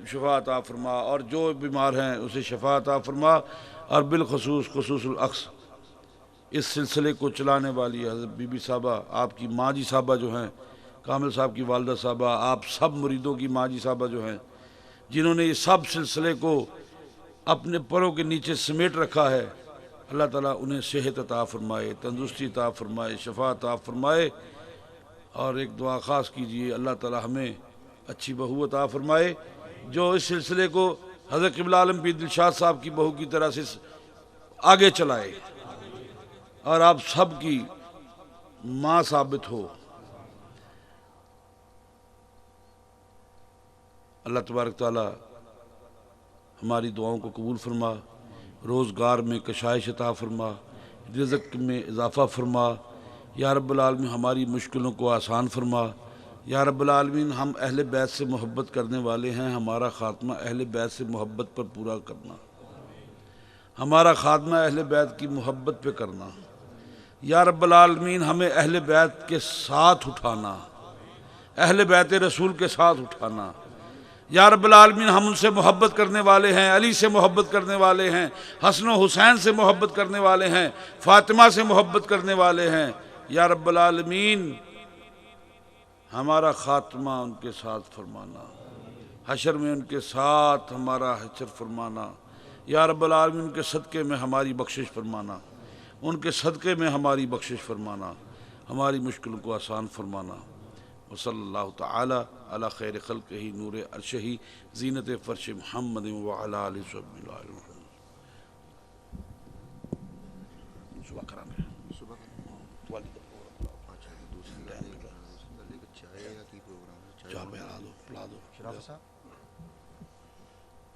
शफ़ा अता फरमा। और जो बीमार हैं उसे शफ़ा अता फरमा। और बिलखसूस खसूसुल अक्स इस सिलसिले को चलाने वाली हज़रत बीबी साहबा, आपकी माँ जी साहबा जो हैं, कामिल साहब की वालदा साहबा, आप सब मुरीदों की माँ जी साहबा जो हैं, जिन्होंने इस सब सिलसिले को अपने परों के नीचे समेट रखा है, अल्लाह ताला उन्हें सेहत अता फरमाए, तंदुरुस्ती अता फरमाए, शफ़ा अता फरमाए। और एक दुआ ख़ास कीजिए, अल्लाह ताला हमें अच्छी बहू अता फरमाए जो इस सिलसिले को हज़रत क़िबला आलम पीर दिलशाद साहब की बहू की तरह से आगे चलाए और आप सब की माँ साबित हो। अल्लाह तबारक ताला हमारी दुआओं को कबूल फरमा, रोज़गार में कशाइश अता फरमा, रिज़्क़ में इजाफ़ा फरमा। या रब्बुल आलमीन हमारी मुश्किलों को आसान फरमा। या रब्बुल आलमीन हम अहले बैत से मोहब्बत करने वाले हैं, हमारा ख़ात्मा अहले बैत से मोहब्बत पर पूरा करना, हमारा ख़ात्मा अहले बैत की मोहब्बत पे करना। या रब्बुल आलमीन हमें अहले बैत के साथ उठाना, अहले बैत रसूल के साथ उठाना। या रब्बुल आलमीन हम उनसे मोहब्बत करने वाले हैं, अली से मोहब्बत करने वाले हैं, हसन व हुसैन से मोहब्बत करने वाले हैं, फ़ातिमा से मोहब्बत करने वाले हैं। या रब्बुल आलमीन हमारा ख़ात्मा उनके साथ फरमाना, हशर में उनके साथ हमारा हशर फरमाना। या रब्बुल आलमीन उनके सदक़े में हमारी बख्शिश फरमाना, उनके सदक़े में हमारी बख्शिश फरमाना, हमारी मुश्किलों को आसान फरमाना। वसल्लल्लाहु तआला अला खैर खल्क़िही नूर अर्शिही ज़ीनत फ़र्श मुहम्मद व अला आलिहि वसहबिहि।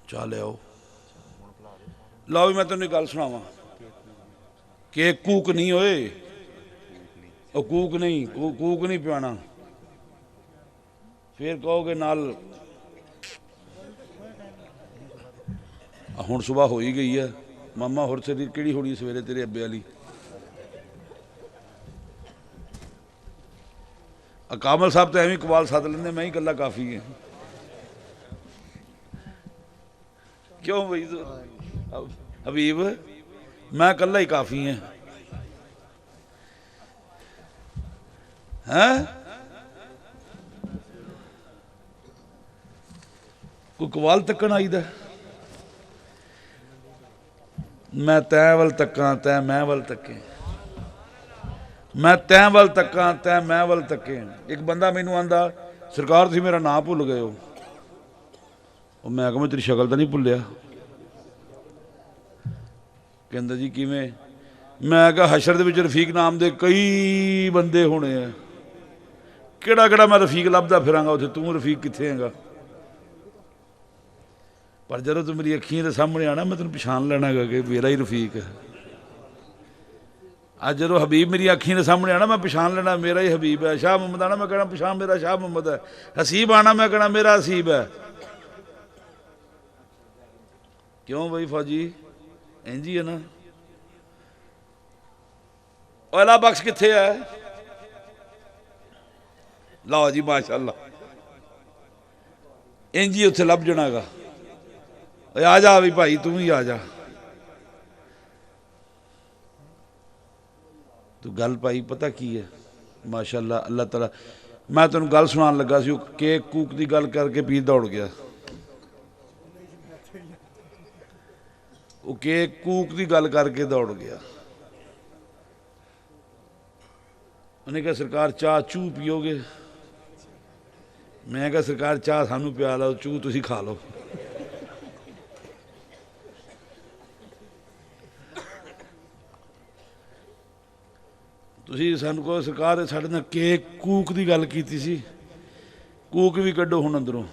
चाह ले आओ। लो भी मैं तेन गल सुनावा कि कूक नहीं होए, ਉਹ ਕੂਕ ਨਹੀਂ ਕੂਕ ਨਹੀਂ ਪਿਆਣਾ, ਫਿਰ ਕਹੋਗੇ ਨਾਲ। ਹੁਣ ਸੁਬਾਹ ਹੋ ਹੀ ਗਈ ਹੈ ਮਾਮਾ, ਹੋਰ ਤੇਰੀ ਕਿਹੜੀ ਹੋਣੀ ਸਵੇਰੇ ਤੇਰੇ ਅੱਬੇ ਵਾਲੀ। ਕਾਮਲ ਸਾਹਿਬ ਤਾਂ ਐਵੇਂ ਕਵਾਲ ਸੱਦ ਲੈਂਦੇ, ਮੈਂ ਹੀ ਇਕੱਲਾ ਕਾਫੀ ਹੈ। क्यों भाई हबीब, मैं कल्ला ही काफ़ी है। हैं कोई कवाल तकन आई दा, मैं तैं वल तक्का तैं मैं वल तके, मैं तैं वल तक्का तैं मैं वल तके। एक बंदा मैनू आंदा सरकार तुसीं मेरा नाम भुल गए हो। मैं कहा मैं तेरी शक्ल तो नहीं भुलिया। कहंदा जी किवें? मैं कहा हशर दे विच रफीक नाम दे कई बंदे होने हैं, किहड़ा किहड़ा मैं रफीक लभदा फिरांगा उत्थे, तू रफीक कित्थे हैगा? पर जदों तू मेरी अखियां दे सामने आना मैं तैनूं पछाण लैणा गा कि मेरा ही रफीक है। अज जदों हबीब मेरी अखियां दे सामने आना मैं पछाण लेना मेरा ही हबीब है। शाह मुहम्मद आना मैं कहना पछाण मेरा शाह मुहम्मद है। हसीब आना मैं कहना मेरा हसीब है। क्यों भाई फौजी इंज ही है ना। ओला बख्श कित्थे है? लो जी माशाअल्लाह, इंज ही उत्थे लभ जाना गा। आ जा भी भाई तू ही आ जा। तो गल भाई पता की है, माशाअल्लाह अल्लाह ताला। मैं तेन गल सुनान लगा सी, केक कूक की गल करके पीर दौड़ गया। वो केक कूक की गल करके दौड़ गया। उन्हें कहा सरकार चाह चू पियोगे? मैं कहा सरकार चाह सानू पिया लो, चू तुसी खा लो। तुसी सानू कहो सरकार साडे नाल केक कूक की गल कीती सी, कूक भी कड्डो हुण अंदरों।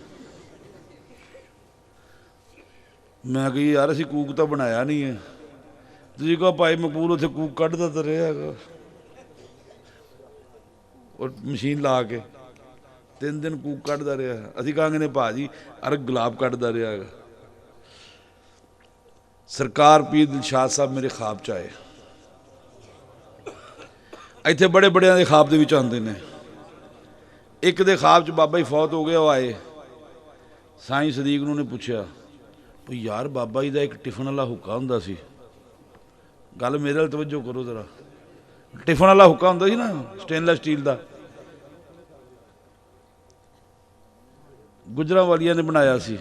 मैं कही यार असीं कूक तो बनाया नहीं है। तुसीं कहो भाई मकबूल उत्थे कूक कड्ढदा तो रहा है और मशीन ला के 3 दिन कूक कड्ढदा रहा। असीं कहांगे ने भाजी अरे गुलाब कड्ढदा रहा है। सरकार पीर दिलशाद साहब मेरे ख्वाब च आए। इत्थे बड़े बड़ियां दे ख्वाब दे विच आंदे ने। एक दे ख्वाब च बाबा ही फौत हो गया। वो आए साईं सदीक नूं ने पुछया भाई यार बाबा जी का एक टिफन वाला हुक्का हुंदा सी। गल मेरे वाल तवज्जो करो जरा। टिफन वाला हुक्का हुंदा सी ना स्टेनलैस स्टील का, गुजरांवालिया ने बनाया सी।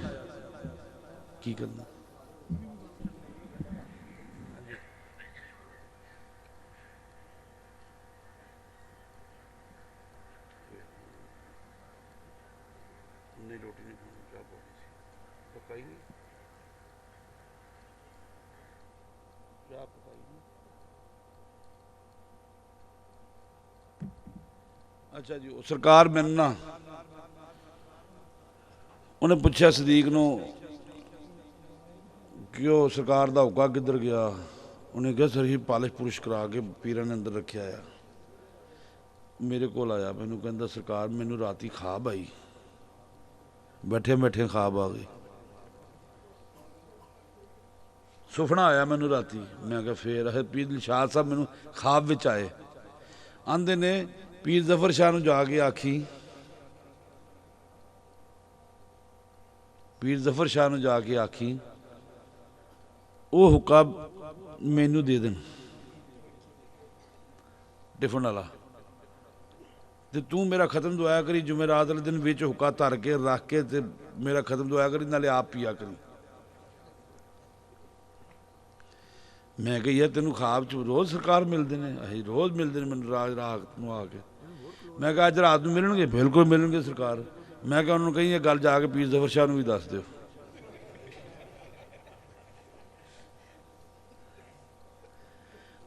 की करना अच्छा जी। सरकार मैनू ना उन्हें पूछा सदीक नूं कि वो सरकार का हुक्का किधर गया। उन्हें कहा सर ही पालिश पुलिश करा के पीरां ने अंदर रखा है। मेरे को आया, मैनू कहंदा सरकार मैनू राती ख्वाब आई, बैठे बैठे ख्वाब आ गई। सुपना आया मैनू राती। मैं क्या फिर है पीर दिलशाद साहब मैनू ख्वाब विच आए। आंदे ने पीर जफर शाह नूं जाके आखी, पीर जफर शाह नूं जाके आखी वो हुक्का मैनू दे देन टिफन वाला, ते तू मेरा खत्म दुआया करी। जुमेरात वाले दिन विच हुक्का धर के रख के ते मेरा खत्म दुआया करी, नाले आप पिया करी। मैं कही यार तेनों ख्वाब च रोज़ सरकार मिलते हैं? अं रोज़ मिलते हैं मैं रात को आके। मैं कहा अज रात को मिलणगे? बिल्कुल मिलणगे सरकार। मैं कहा उन्होंने कही गल जाके पीर जफर शाह भी दस दो।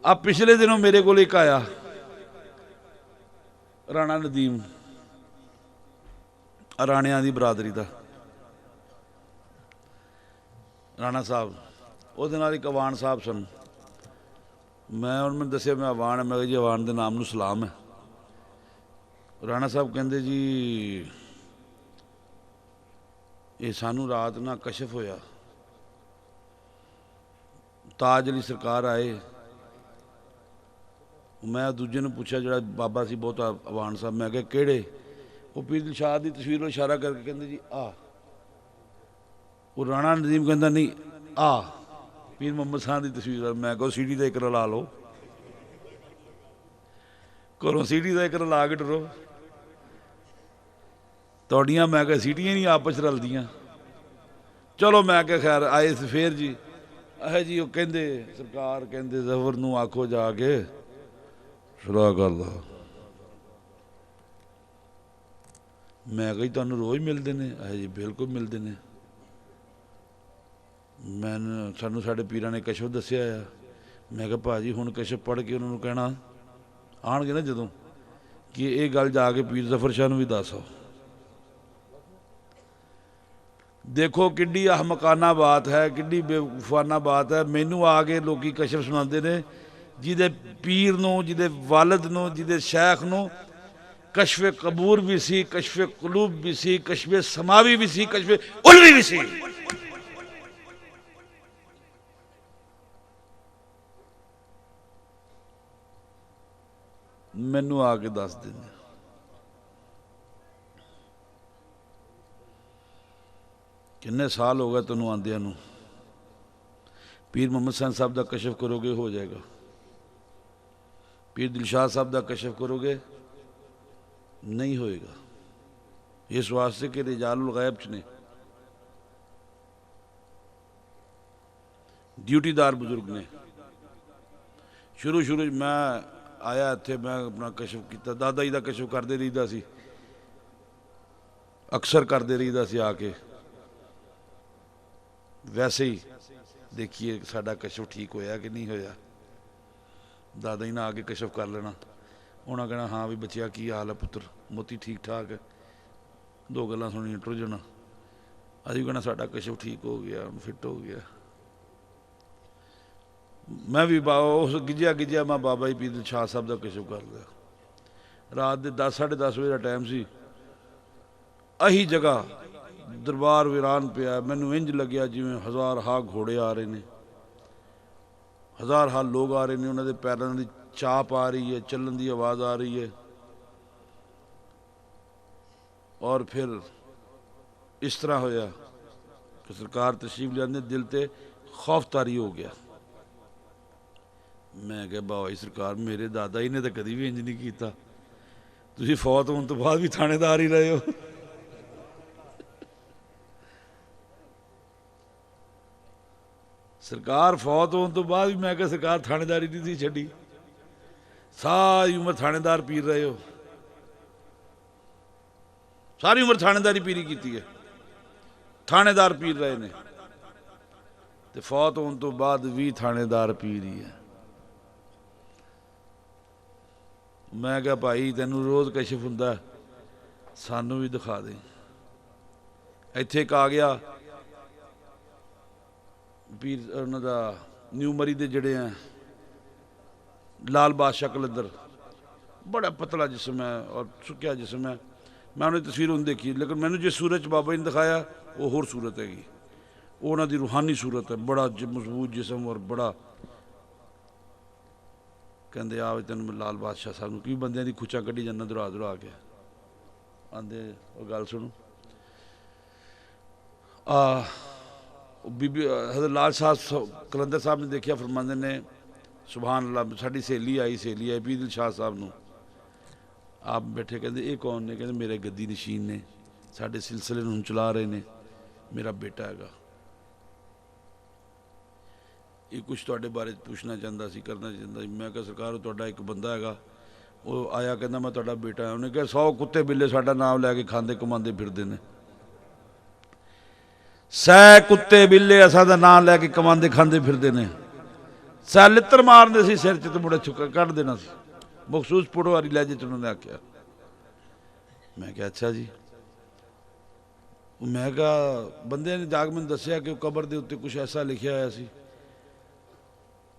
अब पिछले दिनों मेरे को एक आया राणा नदीम, राणिया की बरादरी का राणा साहब, वो एक अवान साहब सन। मैं उन्होंने दसिया मैं अवान है। मैं जी अवान के नाम नूं सलाम है। ਰਾਣਾ ਸਾਹਿਬ ਕਹਿੰਦੇ ਜੀ ਇਹ ਸਾਨੂੰ ਰਾਤ ਨਾ ਕਸ਼ਫ ਹੋਇਆ, ਤਾਜ ਅਲੀ ਸਰਕਾਰ ਆਏ। ਮੈਂ ਦੂਜੇ ਨੂੰ ਪੁੱਛਿਆ ਜਿਹੜਾ ਬਾਬਾ ਸੀ ਬਹੁਤਾ ਅਵਾਨ ਸਾਹਿਬ, ਮੈਂ ਕਿਹਾ ਕਿਹੜੇ? ਉਹ ਪੀਰ ਦਿਲਸ਼ਾਦ ਦੀ ਤਸਵੀਰ ਨੂੰ ਇਸ਼ਾਰਾ ਕਰਕੇ ਕਹਿੰਦੇ ਜੀ ਆ। ਉਹ ਰਾਣਾ ਨਜ਼ੀਮ ਕਹਿੰਦਾ ਨਹੀਂ ਆ ਪੀਰ ਮੁਹੰਮਦ ਸਾਹ ਦੀ ਤਸਵੀਰ। ਮੈਂ ਕਿਹਾ ਸੀਡੀ ਦਾ ਇੱਕ ਰਲਾ ਲਓ, ਘਰੋਂ ਸੀਡੀ ਦਾ ਇੱਕ ਰਲਾ ਕੇ ਡਰੋ। ਤੁਹਾਡੀਆਂ ਮੈਂ ਕਿਹਾ ਸੀਟੀਆਂ ਨਹੀਂ ਆਪਸ 'ਚ ਰਲਦੀਆਂ। ਚਲੋ ਮੈਂ ਕਿਹਾ ਖੈਰ ਆਏ ਸੀ ਫੇਰ ਜੀ ਇਹ ਜੀ। ਉਹ ਕਹਿੰਦੇ ਸਰਕਾਰ ਕਹਿੰਦੇ ਜ਼ਫਰ ਨੂੰ ਆਖੋ ਜਾ ਕੇ ਸ਼ੁਰਾ ਕਰ ਲਾ। ਮੈਂ ਕਿਹਾ ਤੁਹਾਨੂੰ ਰੋਜ਼ ਮਿਲਦੇ ਨੇ? ਇਹ ਜੀ ਬਿਲਕੁਲ ਮਿਲਦੇ ਨੇ। ਸਾਨੂੰ ਸਾਡੇ ਪੀਰਾਂ ਨੇ ਕਸ਼ਫ ਦੱਸਿਆ ਆ। ਮੈਂ ਕਿਹਾ ਭਾਜੀ ਹੁਣ ਕਸ਼ਫ ਪੜ੍ਹ ਕੇ ਉਹਨਾਂ ਨੂੰ ਕਹਿਣਾ ਆਉਣਗੇ ਨਾ ਜਦੋਂ ਕਿ ਇਹ ਗੱਲ ਜਾ ਕੇ ਪੀਰ ਜ਼ਫਰ ਸ਼ਾਹ ਨੂੰ ਵੀ ਦੱਸ ਆਓ। ਦੇਖੋ ਕਿੱਡੀ ਅਹਮਕਾਨਾ ਬਾਤ ਹੈ, ਕਿੱਡੀ ਬੇਵਕੂਫਾਨਾ ਬਾਤ ਹੈ। ਮੈਨੂੰ ਆ ਕੇ ਲੋਕੀ ਕਸ਼ਫ ਸੁਣਾਉਂਦੇ ਨੇ ਜਿਹਦੇ ਪੀਰ ਨੂੰ, ਜਿਹਦੇ ਵਾਲਿਦ ਨੂੰ, ਜਿਹਦੇ ਸ਼ੈਖ ਨੂੰ ਕਸ਼ਫ ਕਬੂਰ ਵੀ ਸੀ, ਕਸ਼ਫ ਕੁਲੂਬ ਵੀ ਸੀ, ਕਸ਼ਫ ਸਮਾਵੀ ਵੀ ਸੀ, ਕਸ਼ਫ ਉਲਵੀ ਵੀ ਸੀ। ਮੈਨੂੰ ਆ ਕੇ ਦੱਸ ਦਿੰਦੇ। किन्ने साल हो गए तेन आंदिया नूं? पीर मुहम्मद हसन साहब का कशफ करोगे हो जाएगा। पीर दिलशाद साहब का कशफ करोगे नहीं होएगा। इस वास्ते कि रिजालुल गैब च ने ड्यूटीदार बुजुर्ग ने। शुरू मैं आया इत्थे, मैं अपना कशफ किया, दादा जी का कशफ करते रहीदा सी, अक्सर करते रहीदा सी आके। वैसे ही देखिए साडा कशफ ठीक होया कि नहीं होया। दादा जी ने आके कशफ कर लेना, उन्हें कहना हाँ भी बच्चिया की हाल है पुत्र, मोती ठीक ठाक है, दो गल्लां सुनिया टुर जाना। अभी कहना साडा कशफ ठीक हो गया, फिट हो गया। मैं भी उस गिज्या गिज्या मैं बाबा जी पीर दिलशाद साहब का कशफ कर लिया। रात के 10 साढ़े 10 बजे का टाइम सी। अही जगह दरबार वीरान पिया। मैनू इंज लग्या जिवें हज़ार हा घोड़े आ रहे हैं, हज़ार हा लोग आ रहे हैं, उन्होंने पैरों की चाप आ रही है, चलन की आवाज़ आ रही है। और फिर इस तरह होया कि सरकार तशरीफ लियाने, दिल ते खौफ तारी हो गया। मैं क्या बाबा जी सरकार, मेरे दादा जी ने तो कभी भी इंज नहीं किया, तुसीं फौत होने तो बाद भी थानेदार ही रहे हो। सरकार फौत होने तो बाद भी मैं क्या सरकार थानेदारी नहीं थी छड़ी, सारी उम्र थानेदार पीर रहे हो, सारी उम्र थानेदारी पीरी की है, थानेदार पीर रहे ने, तो फौत होने तो बाद भी थानेदार पीर ही है। मैं क्या भाई तेनू रोज़ कशफ हुंदा, सानू भी दिखा दे। इत्थे एक आ गया पीर उन्हों का न्यू मरी दे जड़े हैं लाल बादशाह कलंदर, बड़ा पतला जिसम है और सुक्या जिसम है। मैं उन्हें तस्वीर उन्हें देखी, लेकिन मैंने जिस सूरत बाबा जी ने दिखाया वो होर सूरत हैगी, वो उन्होंने रूहानी सूरत है, बड़ा मजबूत जिसम और बड़ा। कहते आ तेन लाल बादशाह साहब नूं की बंदियां दी खुचा कड्ढी जाना दुरा दुरा के आंदे। और गल सुनो, बीबी हज़रत लाल साहब कलंदर साहब ने देखिया, फरमाते ने सुभान अल्लाह, साड़ी सहेली आई पीर दिलशाद साहब नूं, आप बैठे, कहते ये कौन ने? कहते मेरे गद्दी नशीन ने, साढ़े सिलसिले नूं चला रहे ने, मेरा बेटा हैगा। ये कुछ तुहाडे बारे पूछना चाहता सी, करना चाहता सी। मैं कहा सरकार तुहाडा एक बंदा हैगा, वो आया कहना मैं तुहाडा बेटा है। उन्हें कहा 100 कुत्ते बिल्ले साडा नाम लैके खांदे कमांदे फिरदे ने, 100 कुत्ते बिल्ले असां दा नाम लैके कमांदे खांदे फिरदे ने, 100 लित्तर मारदे सी सिर च ते मुड़े छुक्का कढ़ देना सी। मखसूस पटवारी लहजे च उन्होंने आख्या। मैं क्या अच्छा जी। मैं कहा बंदे ने जाग मैंने दसिया कि कबर के उत्ते कुछ ऐसा लिखा होया सी,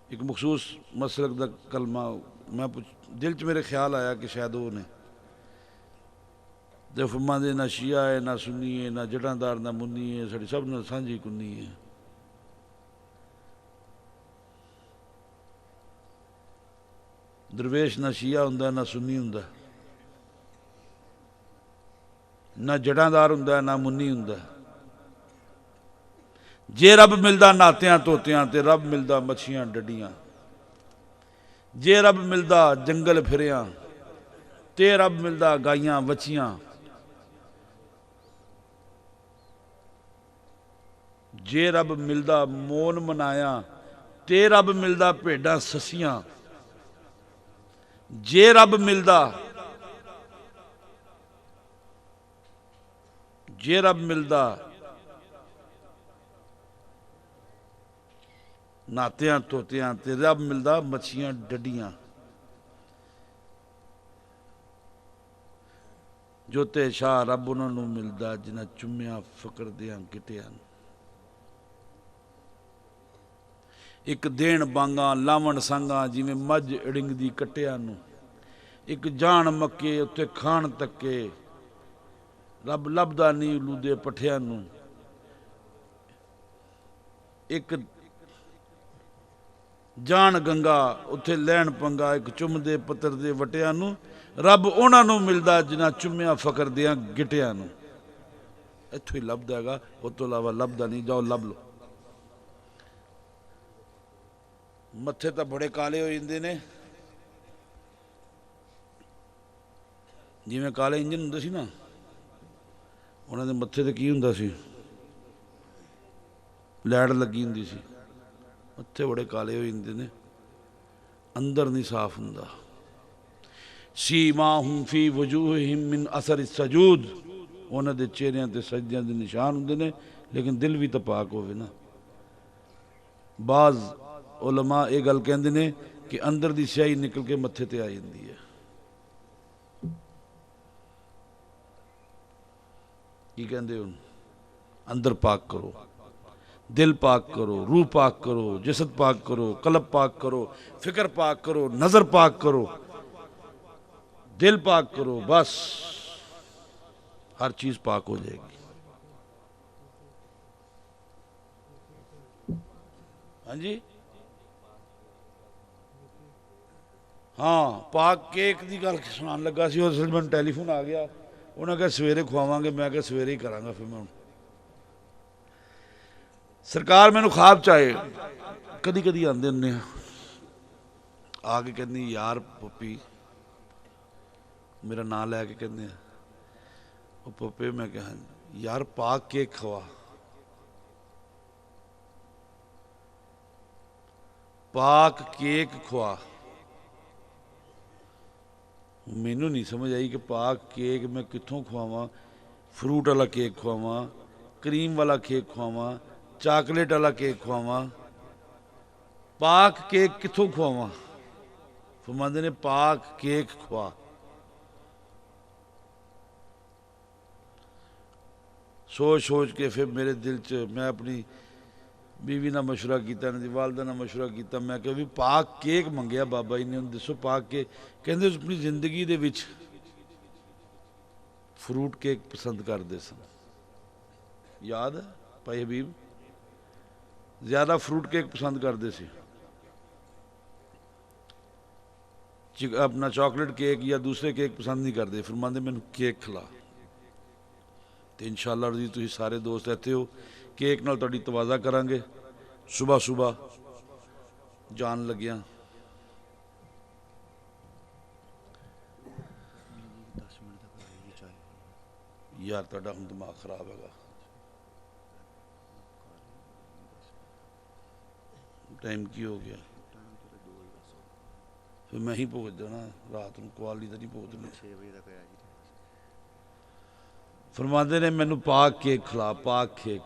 एक मखसूस मसलक का कलमा। मैं दिल च मेरे ख्याल आया कि शायद वो ने। तो फरमांदे ना शिया है ना सुन्नी है ना जटादार ना मुन्नी है, साड़ी सब नाल सांझी कुन्नी है। दरवेश ना शिया हुंदा ना सुन्नी हुंदा, ना जटादार हुंदा ना मुन्नी हुंदा। जे रब मिलदा नातियां तोतियां ते रब मिलदा मच्छियां डड्डियां, जे रब मिलदा जंगल फिरियां ते रब मिलदा गाइयां बच्चियां, जे रब मिलदा मौन मनाया ते रब मिलदा भेडां ससियां, जे रब मिलदा नातियां तोतियां ते रब मिलदा मच्छियां डड्डियां। जोते शाह रब उन्होंने मिलदा जिन्हें चुम्मिया फकर दियां गिटियां। एक देन बांगा लावण सांगा जिमें मझ अड़िंगदी कट्टिया नूं, एक जान मक्के उत्ते खान तक्के रब लभदा नी लूदे पठिया नूं। एक जान गंगा उत्थे लैन पंगा, एक चुमदे पत्तर दे वटिया नूं रब उन्हां नूं मिलदा जिन्हां चुम्मिया फकर दियां गिटिया नूं। इत्थों ही लभदा हैगा, उस तो इलावा लभदा नहीं। जाओ लभ लो। मत्थे तो बड़े काले हो जाते ने, जिवें काले इंजन हुंदे सी ना, उन्हां दे मत्थे ते की हुंदा सी, लैट लगी हुंदी सी, मत्थे बड़े काले हो जाते ने, अंदर नहीं साफ हुंदा। सीमाहुम फी वजूहिहिम मिन असर सजूद, उन्हां दे चेहरियां ते सजदियां दे निशान हुंदे ने, लेकिन दिल भी तो पाक होवे ना। बाज उलमा ये गल कहंदे ने कि अंदर दी स्याही निकल के मत्थे ते आ जाती है। की कहंदे हो? अंदर पाक करो, दिल पाक करो, रूह पाक करो, जिसद पाक करो, कलब पाक करो, फिक्र पाक करो, नजर पाक करो, दिल पाक करो, बस हर चीज पाक हो जाएगी। हाँ जी, हाँ पाक केक की गल सुनान लगा सी, उस मैं टैलीफोन आ गया, उन्हें कहा सवेरे खुआवांगे, मैं क्या सवेरे ही करांगा। फिर मैं सरकार मैनू ख्वाब च आए, कदी कदी आते होंगे, आके कहनी यार पप्पी, मेरा नाम लैके कहते हैं वो पप्पे, मैं कहा यार पाक केक खवा, पाक केक खवा। मैनू नहीं समझ आई कि पाक केक मैं कित्थों खवावां, फ्रूट वाला केक खवावां, क्रीम वाला केक खवावां, चाकलेट वाला केक खवावां, पाक केक कित्थों खवावां? फरमांदे ने पाक केक खवा। सोच सोच के फिर मेरे दिल च मैं अपनी बीवी ना मशवरा किया, इन्हां दी वालदा ना मशवरा किया, मैं कहा भी पाक केक मंगया बाबा जी ने, दसो पाक केक? कहंदे अपनी जिंदगी दे विच फ्रूट केक पसंद करते सन। याद है भाई हबीब? ज्यादा फ्रूट केक पसंद करते सी, अपना चॉकलेट केक या दूसरे केक पसंद नहीं करते। फरमांदे मैनू केक खिला, तो इंशाअल्लाह जी तुसीं सारे दोस्त इत्थे हो, केक नाल तुहाडी तवाज़ा करांगे। सुबह सुबह जान लग्या यार तुहाडा हुण दिमाग खराब हैगा, टाइम की हो गया? फिर मैं ही भोज देना रात को, कवाली तो नहीं भोज देनी। 6 बजे तक आया जी। फरमाते ने मैनू पाक केक खिला, पाक केक।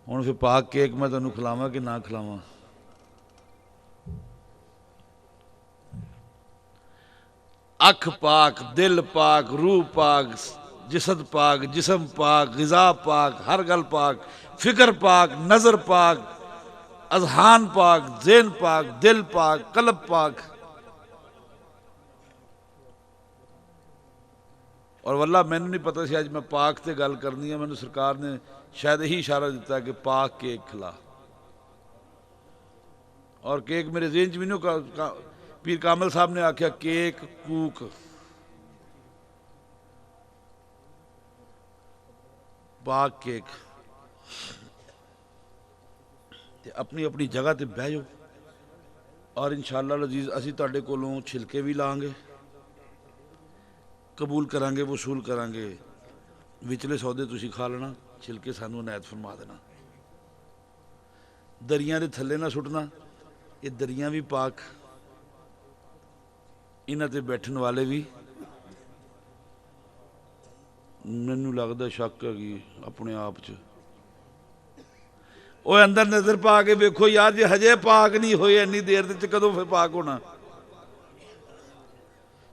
हुण फिर पाक केक मैं तेनों खिलावां कि ना खिलावां? अख पाक, दिल पाक, रूह पाक, जिसद पाक, जिसम पाक, गिजा पाक, हर गल पाक, फिक्र पाक, नजर पाक, अजहान पाक, ज़हन पाक, दिल पाक, कलब पाक। और वल्ला मैनू नहीं पता सी अज मैं पाक ते गल करनी है, मैनू सरकार ने शायद यही इशारा दिता कि पाक केक खिला, और केक मेरे जेहन च भी नहीं। पीर कामल साहब ने आख्या केक कूक पाक केक, ते अपनी अपनी जगह ते बह जाओ, और इंशाअल्लाह अजीज असी तुहाडे कोलों छिलके भी लांगे, कबूल करांगे, वसूल करांगे। विचले सौदे तुसी खा लेना, छिलके सानू अनायत फरमा देना। दरियां दे थल्ले ना सुटना, ये दरियां भी पाक, इन्हां ते बैठन वाले भी। मैनू लगदा शक है कि अपने आप च वो अंदर नज़र पा के वेखो यार, जे हजे पाक नहीं होए इन्नी देर दे कदों फिर पाक होना?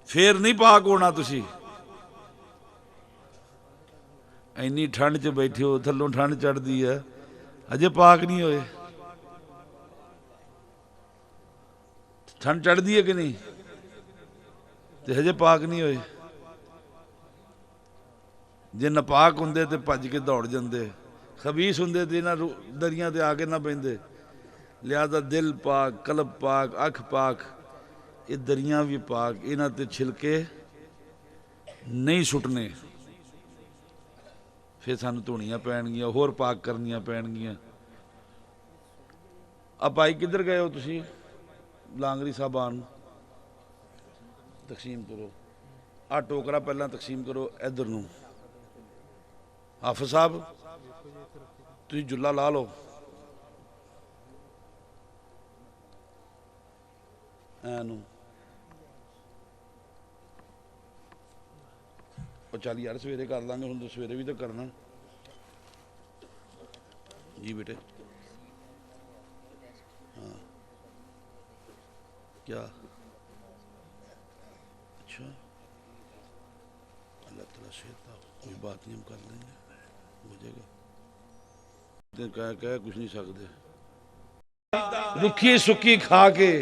फिर नहीं पाक होना। तुसी इन्नी ठंड च बैठे हो, थल्लों ठंड चढ़ती है, हजे पाक नहीं होए। ठंड चढ़ती है कि नहीं, तो हजे पाक नहीं होए। जे नपाक होंदे तो भज के दौड़ जाते, खबीस होंदे तो इन्हां दरियां ते आके ना बहिंदे। लिहाजा दिल पाक, कलब पाक, अख पाक, ये दरियां भी पाक, इन्हां ते छिलके नहीं सुटने। फिर सानू धोनियां पैणगियां, होर पाक करनियां पैणगियां। अब भाई किधर गए हो तुसी? लांगरी साहबान तकसीम करो, आ टोकरा पहला तकसीम करो इधर नूं। हाफिज साहब तुसी जुल्ला ला लो, ऐनू चल यार सवेरे कर लांगे, हुण तो सवेरे भी तो करना जी बेटे। हाँ क्या? अच्छा अल्लाह ताला सेहत, कोई बात नहीं, हम कर लेंगे, हो जाएगा। कह कुछ नहीं सकते। रुखी सुखी खा के,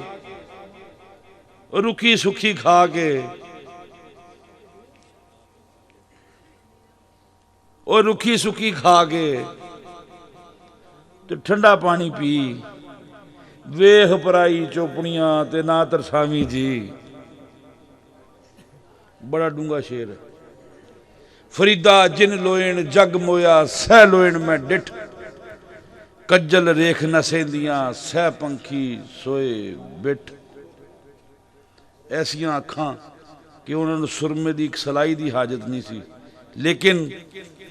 रुखी सुखी खा के, और रुखी सुखी खा के तो ठंडा पानी पी, वेख पराई चोपड़ियां ते ना तरसावी जी। बड़ा डूंगा शेर। फरीदा जिन लोयण जग मोया, सह लोयण मैं डिठ, कज्जल रेख न सेंदियां, सह पंखी सोए बिठ। ऐसियां अखां कि उन्होंने सुरमे की एक सलाई की हाजत नहीं सी, लेकिन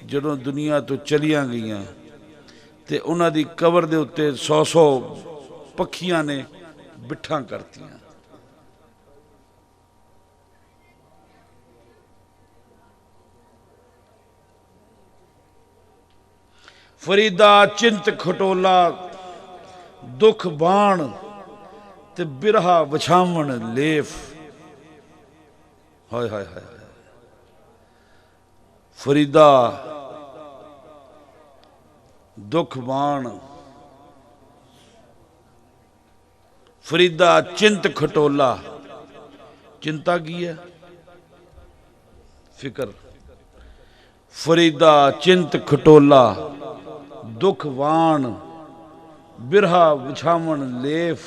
जदों दुनिया तो चलियां गईयां ते उन्हां दी कबर दे उत्ते 100 पखियां ने बिठा करतियां। फरीदा चिंत खटोला, दुख बाण ते बिरहा वछावण लेफ। हाय हाय हाय। फरीदा दुख बाण, फरीदा चिंत खटोला। चिंता की है? फिक्र। फरीदा चिंत खटोला, दुख वाण, बिरहा विछावण लेफ।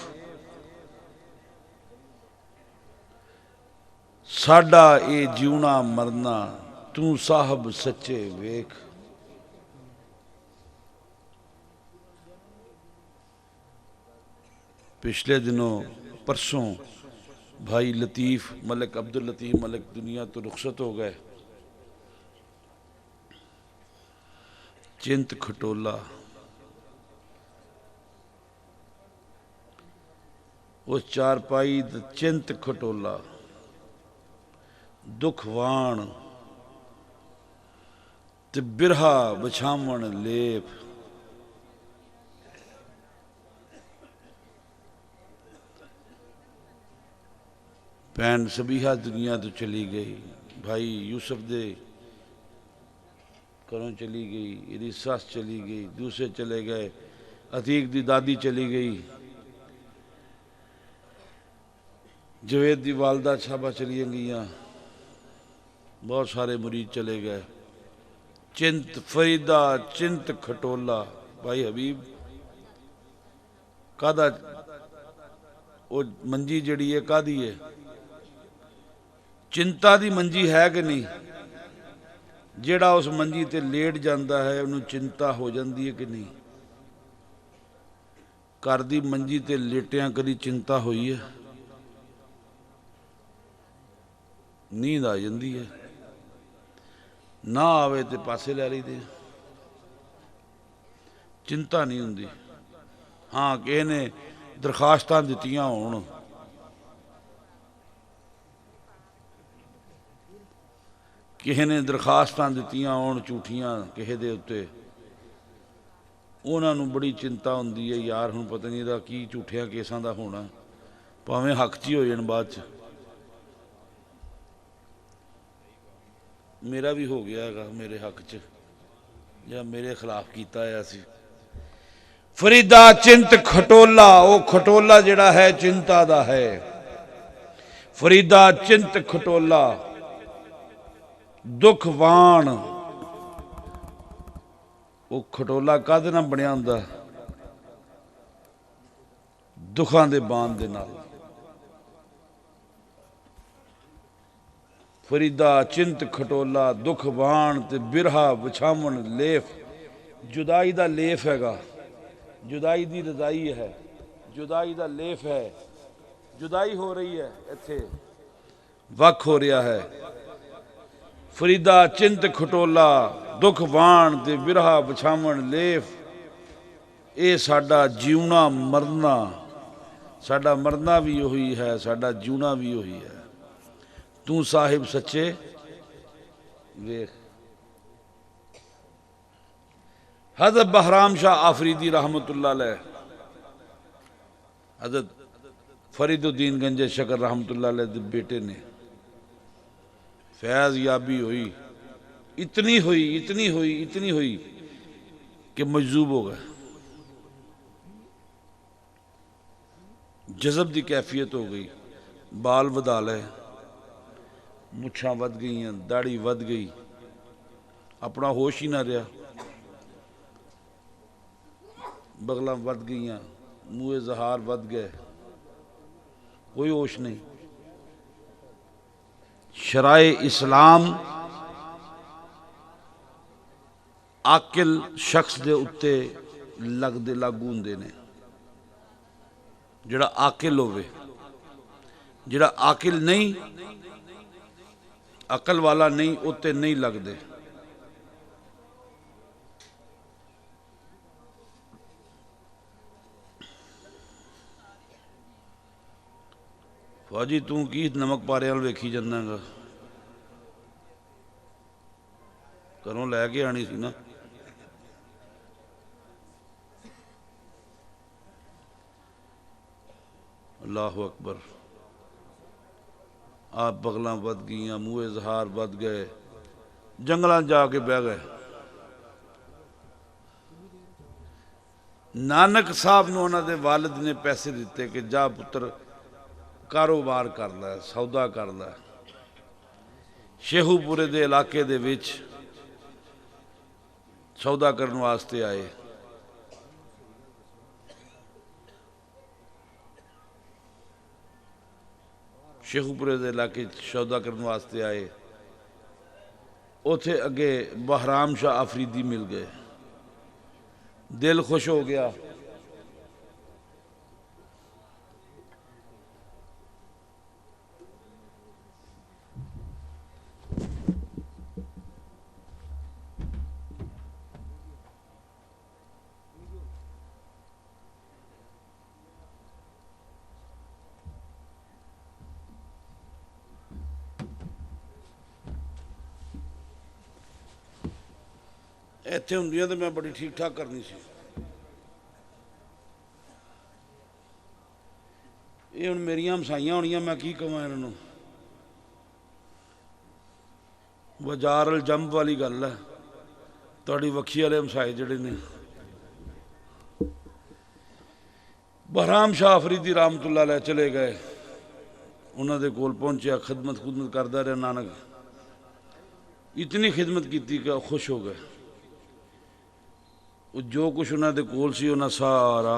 साडा ए जीवना मरना, तू साहब सच्चे वेख। पिछले दिनों परसों भाई लतीफ़ मलिक, अब्दुल लतीफ़ मलिक दुनिया तो रुखसत हो गए। चिंत खटोला, उस चारपाई चिंत खटोला, दुख वाण ते बिरहा विछावण लेप। भैन सबीहा दुनिया तो चली गई, भाई यूसुफ दे घरों चली गई, इहदी सस चली गई, दूसरे चले गए, अतीक दी दादी चली गई, जवेद दी वालदा साहबा चलियां गईयां। बहुत सारे मुरीद चले गए। चिंत फरीदा चिंत खटोला, भाई हबीब कादा वो मंजी जड़ी है कादी है? चिंता दी मंजी है कि नहीं? जेड़ा उस मंजी ते लेट जाता है उन्होंने चिंता हो जाती है कि नहीं? घर दी मंजी ते लेटिया कदी चिंता हुई है? नींद आ जाती है, ना आवे तो पासे लै लईदे, चिंता नहीं होंदी। हाँ किसी ने दरखास्त दित्तियां होण, किसी ने दरखास्त दित्तियां होण झूठियां किसी दे उत्ते, उन्होंने बड़ी चिंता होंदी है यार हुण पता नहीं इहदा की झूठिया केसां दा होना, भावें हक च ही हो जाण बाद च। मेरा भी हो गया है मेरे हक च या मेरे खिलाफ किया है सी। फरीदा चिंत खटोला, वो खटोला जिहड़ा है चिंता दा है। फरीदा चिंत खटोला दुखवान, वो खटोला काहदे नाल बनिया हुंदा? दुखां दे बाण दे नाल। फरीदा चिंत खटोला दुखवान ते बिरहा विछावन लेफ, जुदाई दा लेफ हैगा, जुदाई दी रजाई है, जुदाई दा लेफ है, जुदाई हो रही है, इत्थे वख हो रहा है। फरीदा चिंत खटोला दुखवान ते बिरहा विछावन लेफ, ये साडा जीवना मरना, साडा मरना भी उही है, साडा जीवना भी उही है। तू साहिब सच्चे वेख। हज़रत बहराम शाह आफरीदी रहमतुल्लाह अलैह, हज़रत फरीदुद्दीन गंजे शकर रहमतुल्लाह अलैह दे बेटे ने फैज़ याबी हुई, इतनी हुई इतनी हुई इतनी हुई कि मजजूब हो गए। जज़ब की कैफियत हो गई, बाल वधा ले, मुछां वध गई, दाढ़ी वध गई, अपना होश ही ना रहा, बगलां वध गई, मूहे जहार वध गए, कोई होश नहीं। शराए इस्लाम आकिल शख्स दे उत्ते लगदे लागू हुंदे ने। जिहड़ा आकिल होवे, जिहड़ा आकिल नहीं, अकल वाला नहीं, उत्ते नहीं लगदे। फौजी तू की नमक पारे वाल वेखी जाना गा, घरों लैके आनी सी ना। अल्लाहु अकबर। आप बगलां वध गई, मूहे जहार वध गए, जंगलां जाके बह गए। नानक साहब नूं उन्हां दे वालिद ने पैसे दिते कि जा पुत्र कारोबार कर लै, सौदा कर लै। शेखूपुरे दे इलाके दे विच सौदा करने वास्ते आए। शेखूपुरे दे इलाके सौदा करने वास्ते आए, उथे अगे बहराम शाह आफरीदी मिल गए, दिल खुश हो गया। इत्थे हुंदियां तो मैं बड़ी ठीक ठाक करनी सी। ये हुण मेरियां हमसाइयां होनियां, मैं की कवां इन्हां नूं। बाजार अल जंब वाली गल है, तुहाडी वक्खी वाले हमसाए जिहड़े ने। बहराम शाह अफरीदी रहमतुल्लाह अलैह चले गए, उन्हां दे कोल पहुंचिया, खिदमत खुदमत करदा रहा नानक। इतनी खिदमत की कि खुश हो गए। वो जो कुछ उन्होंने कोल सी उन्हें सारा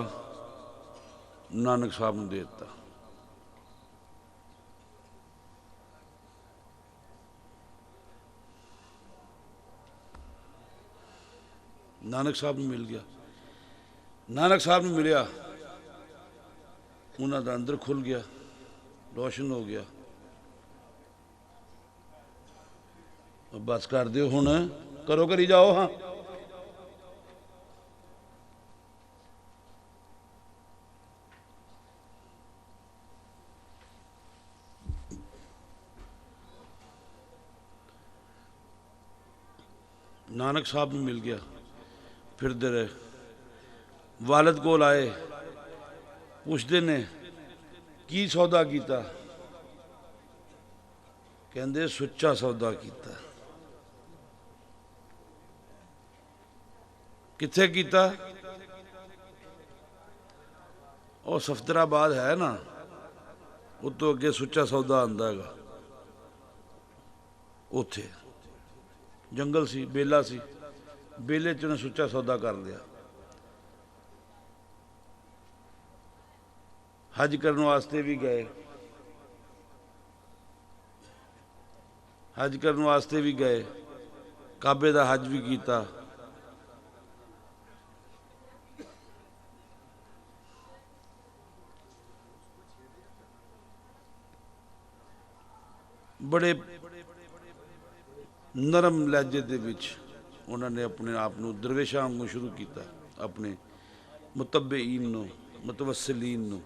नानक साहब ने दे दिता। नानक साहब ने मिल गया। नानक साहब ने मिलिया, उन्होंने अंदर खुल गया, रोशन हो गया। बस कर दो हुण, करो करी जाओ। हाँ नानक साहब ने मिल गया, फिरते रहे। वालिद कोल आए, पुछते ने की सौदा किया, कहते सुच्चा सौदा किया। किथे किया? और सफदराबाद है ना, उतो अगे सुच्चा सौदा आंदा है, उथे जंगल सी, बेला सी, बेले च उन्हें सुच्चा सौदा कर लिया। हज करने वास्ते भी गए, हज करने वास्ते भी गए, काबे का हज भी किया। बड़े नरम लहजे के विच उन्होंने अपने आप को दरवेशा वांगू शुरू किया, अपने मुतब्बईन नूं, मुतवस्सिलीन नूं।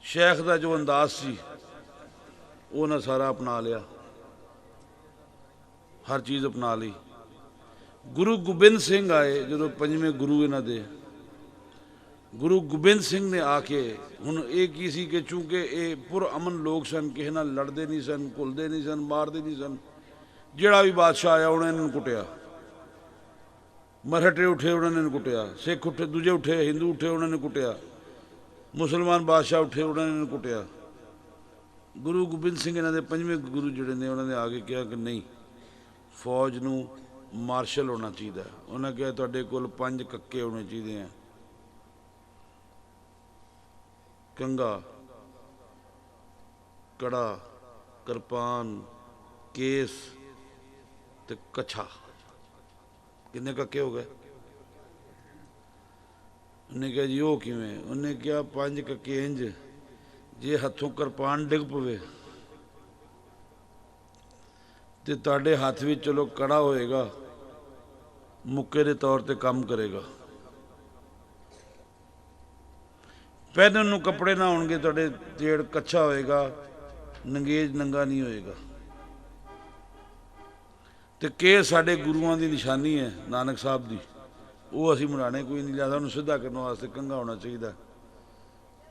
शेख का जो अंदाज सी उन्हें सारा अपना लिया, हर चीज़ अपना ली। गुरु गोबिंद सिंह आए जो पंजवें गुरु इन्हां दे, गुरु गोबिंद सिंह ने आके हुण ये की सी कि चूंकि ये पुरअमन लोग सन, किसी नाल लड़ते नहीं सन, घुलते नहीं सन, मारते नहीं सन। जिहड़ा भी बादशाह आया उन्हें इन्हूं कुटिया, मराठे उठे उन्होंने इन्हूं कुटिया, सिख उठे, दूजे उठे, हिंदू उठे उन्होंने कुटिया, मुसलमान बादशाह उठे उन्होंने इन्हूं कुटिया। गुरु गोबिंद सिंह इन्हां दे पंजवें गुरु जिहड़े ने उन्होंने आके कहा कि नहीं, फौज नूं मार्शल होना चाहिए। उन्हें कहा तुहाडे कोल 5 कक्के होने चाहिए हैं, कंगा, कड़ा, कृपान, केस ते कच्छा। कितने कक्के हो गए? उन्हें कहा जी वो किवें? उन्हें कहा 5 कक्के इंज, जे हथों कृपान डिग पवे तो तुहाडे हाथ में चलो कड़ा होएगा, मुक्के के तौर पर काम करेगा। पहनण नूं कपड़े ना होणगे, तुहाडे जेड़ कच्छा होएगा, नंगेज नंगा नहीं होएगा। तो के साडे गुरुआं की निशानी है नानक साहब की, वो असीं बनाने कोई नहीं लिया, उन्होंने सीधा करने वास्ते कंघा होना चाहिए,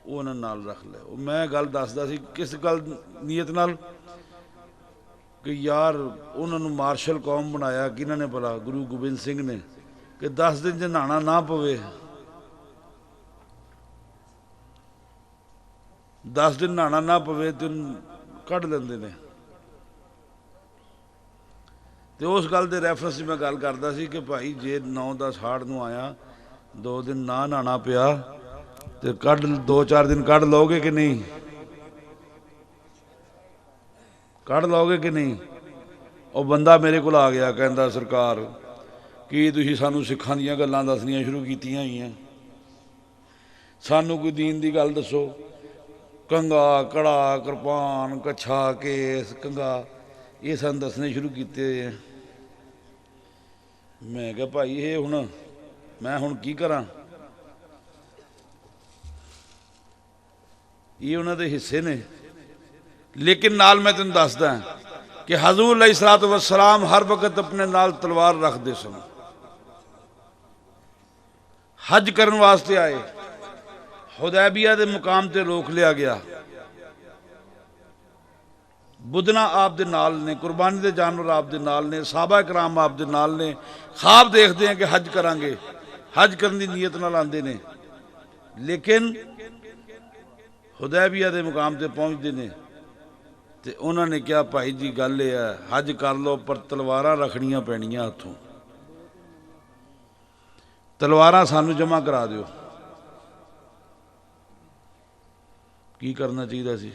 वो उन्होंने नाल रख लिया। मैं गल दसदा सी किस गल नीयत नाल कि यार उन्होंने मार्शल कौम बनाया किन्हों ने भला? गुरु गोबिंद सिंह ने, कि 10 दिन च नहाना ना पवे, 10 दिन नहाना ना पवे तो कढ़ लेंदे ने। तो उस गल के रैफरेंस मैं गल करता सी कि भाई जे 9-10 हाड़ नूं आया, 2 दिन ना नहाना पिया तो कढ़ 2-4 दिन कढ़ लोगे कि नहीं? कढ़ लोगे कि नहीं? और बंदा मेरे को आ गया, कहता सरकार कि तुसीं सानूं सिखां दीयां गल्लां दसनियां शुरू कीतियां होईयां, सानूं कोई दीन दी गल दसो। कंघा, कड़ा, कृपान, कच्छा, केस, कंघा ये सन दसने शुरू किए हैं। मैं क्या भाई ये हुण मैं हुण की करा? ये उन्होंने हिस्से ने। लेकिन नाल मैं तेन दसदा कि हजूर अलैहिस्सलात वस्सलाम हर वक्त अपने नाल तलवार रखते सन। हज करने वास्ते आए, हुदैबिया के मुकाम ते रोक लिया गया। बुदना आप दे नाल ने, कुर्बानी के जानवर आप दे नाल ने, साहबा कराम आप दे नाल ने। ख्वाब देखते हैं कि हज करांगे, हज करने की नीयत नाल आंदे ने, लेकिन हुदैबिया के मुकाम ते पहुँचते हैं ਤੇ ਉਹਨਾਂ ਨੇ ਕਿਹਾ ਭਾਈ ਜੀ ਗੱਲ ਇਹ ਹੈ, ਹੱਜ ਕਰ ਲਓ ਪਰ ਤਲਵਾਰਾਂ ਰੱਖਣੀਆਂ ਪੈਣੀਆਂ ਹੱਥੋਂ, ਤਲਵਾਰਾਂ ਸਾਨੂੰ ਜਮ੍ਹਾਂ ਕਰਾ ਦਿਓ। ਕੀ ਕਰਨਾ ਚਾਹੀਦਾ ਸੀ?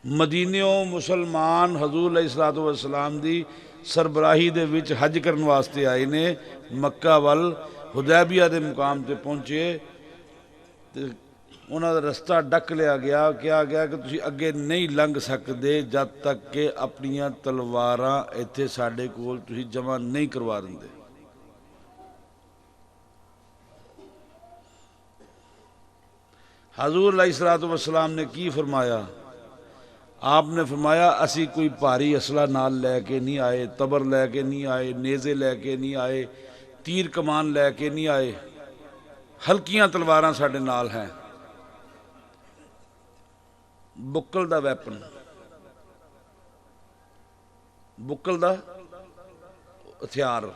ਮਦੀਨਿਓਂ ਮੁਸਲਮਾਨ ਹਜ਼ੂਰ अलैहिस्सलातु वस्सलाम ਦੀ ਸਰਬਰਾਹੀ ਦੇ ਵਿੱਚ ਹੱਜ ਕਰਨ ਵਾਸਤੇ ਆਏ ਨੇ, ਮੱਕਾ ਵੱਲ ਹੁदैबिया ਦੇ ਮੁਕਾਮ ਤੇ ਪਹੁੰਚੇ ਤੇ ਉਹਨਾਂ ਦਾ ਰਸਤਾ ਡੱਕ ਲਿਆ ਗਿਆ। ਕਿਹਾ ਗਿਆ ਕਿ ਤੁਸੀਂ ਅੱਗੇ ਨਹੀਂ ਲੰਘ ਸਕਦੇ ਜਦ ਤੱਕ ਕਿ ਆਪਣੀਆਂ ਤਲਵਾਰਾਂ ਇੱਥੇ ਸਾਡੇ ਕੋਲ ਤੁਸੀਂ ਜਮ੍ਹਾਂ ਨਹੀਂ ਕਰਵਾ ਦਿੰਦੇ। हजूर अलैहिस्सलातु वस्सलाम ने की फरमाया? आपने फरमाया असी कोई भारी असला नाल लैके नहीं आए, तबर लैके नहीं आए, नेज़े लैके नहीं आए, तीर कमान लैके नहीं आए, हल्कियां तलवारां साडे नाल हैं। बुक्कल दा वैपन, बुक्कल दा हथियार,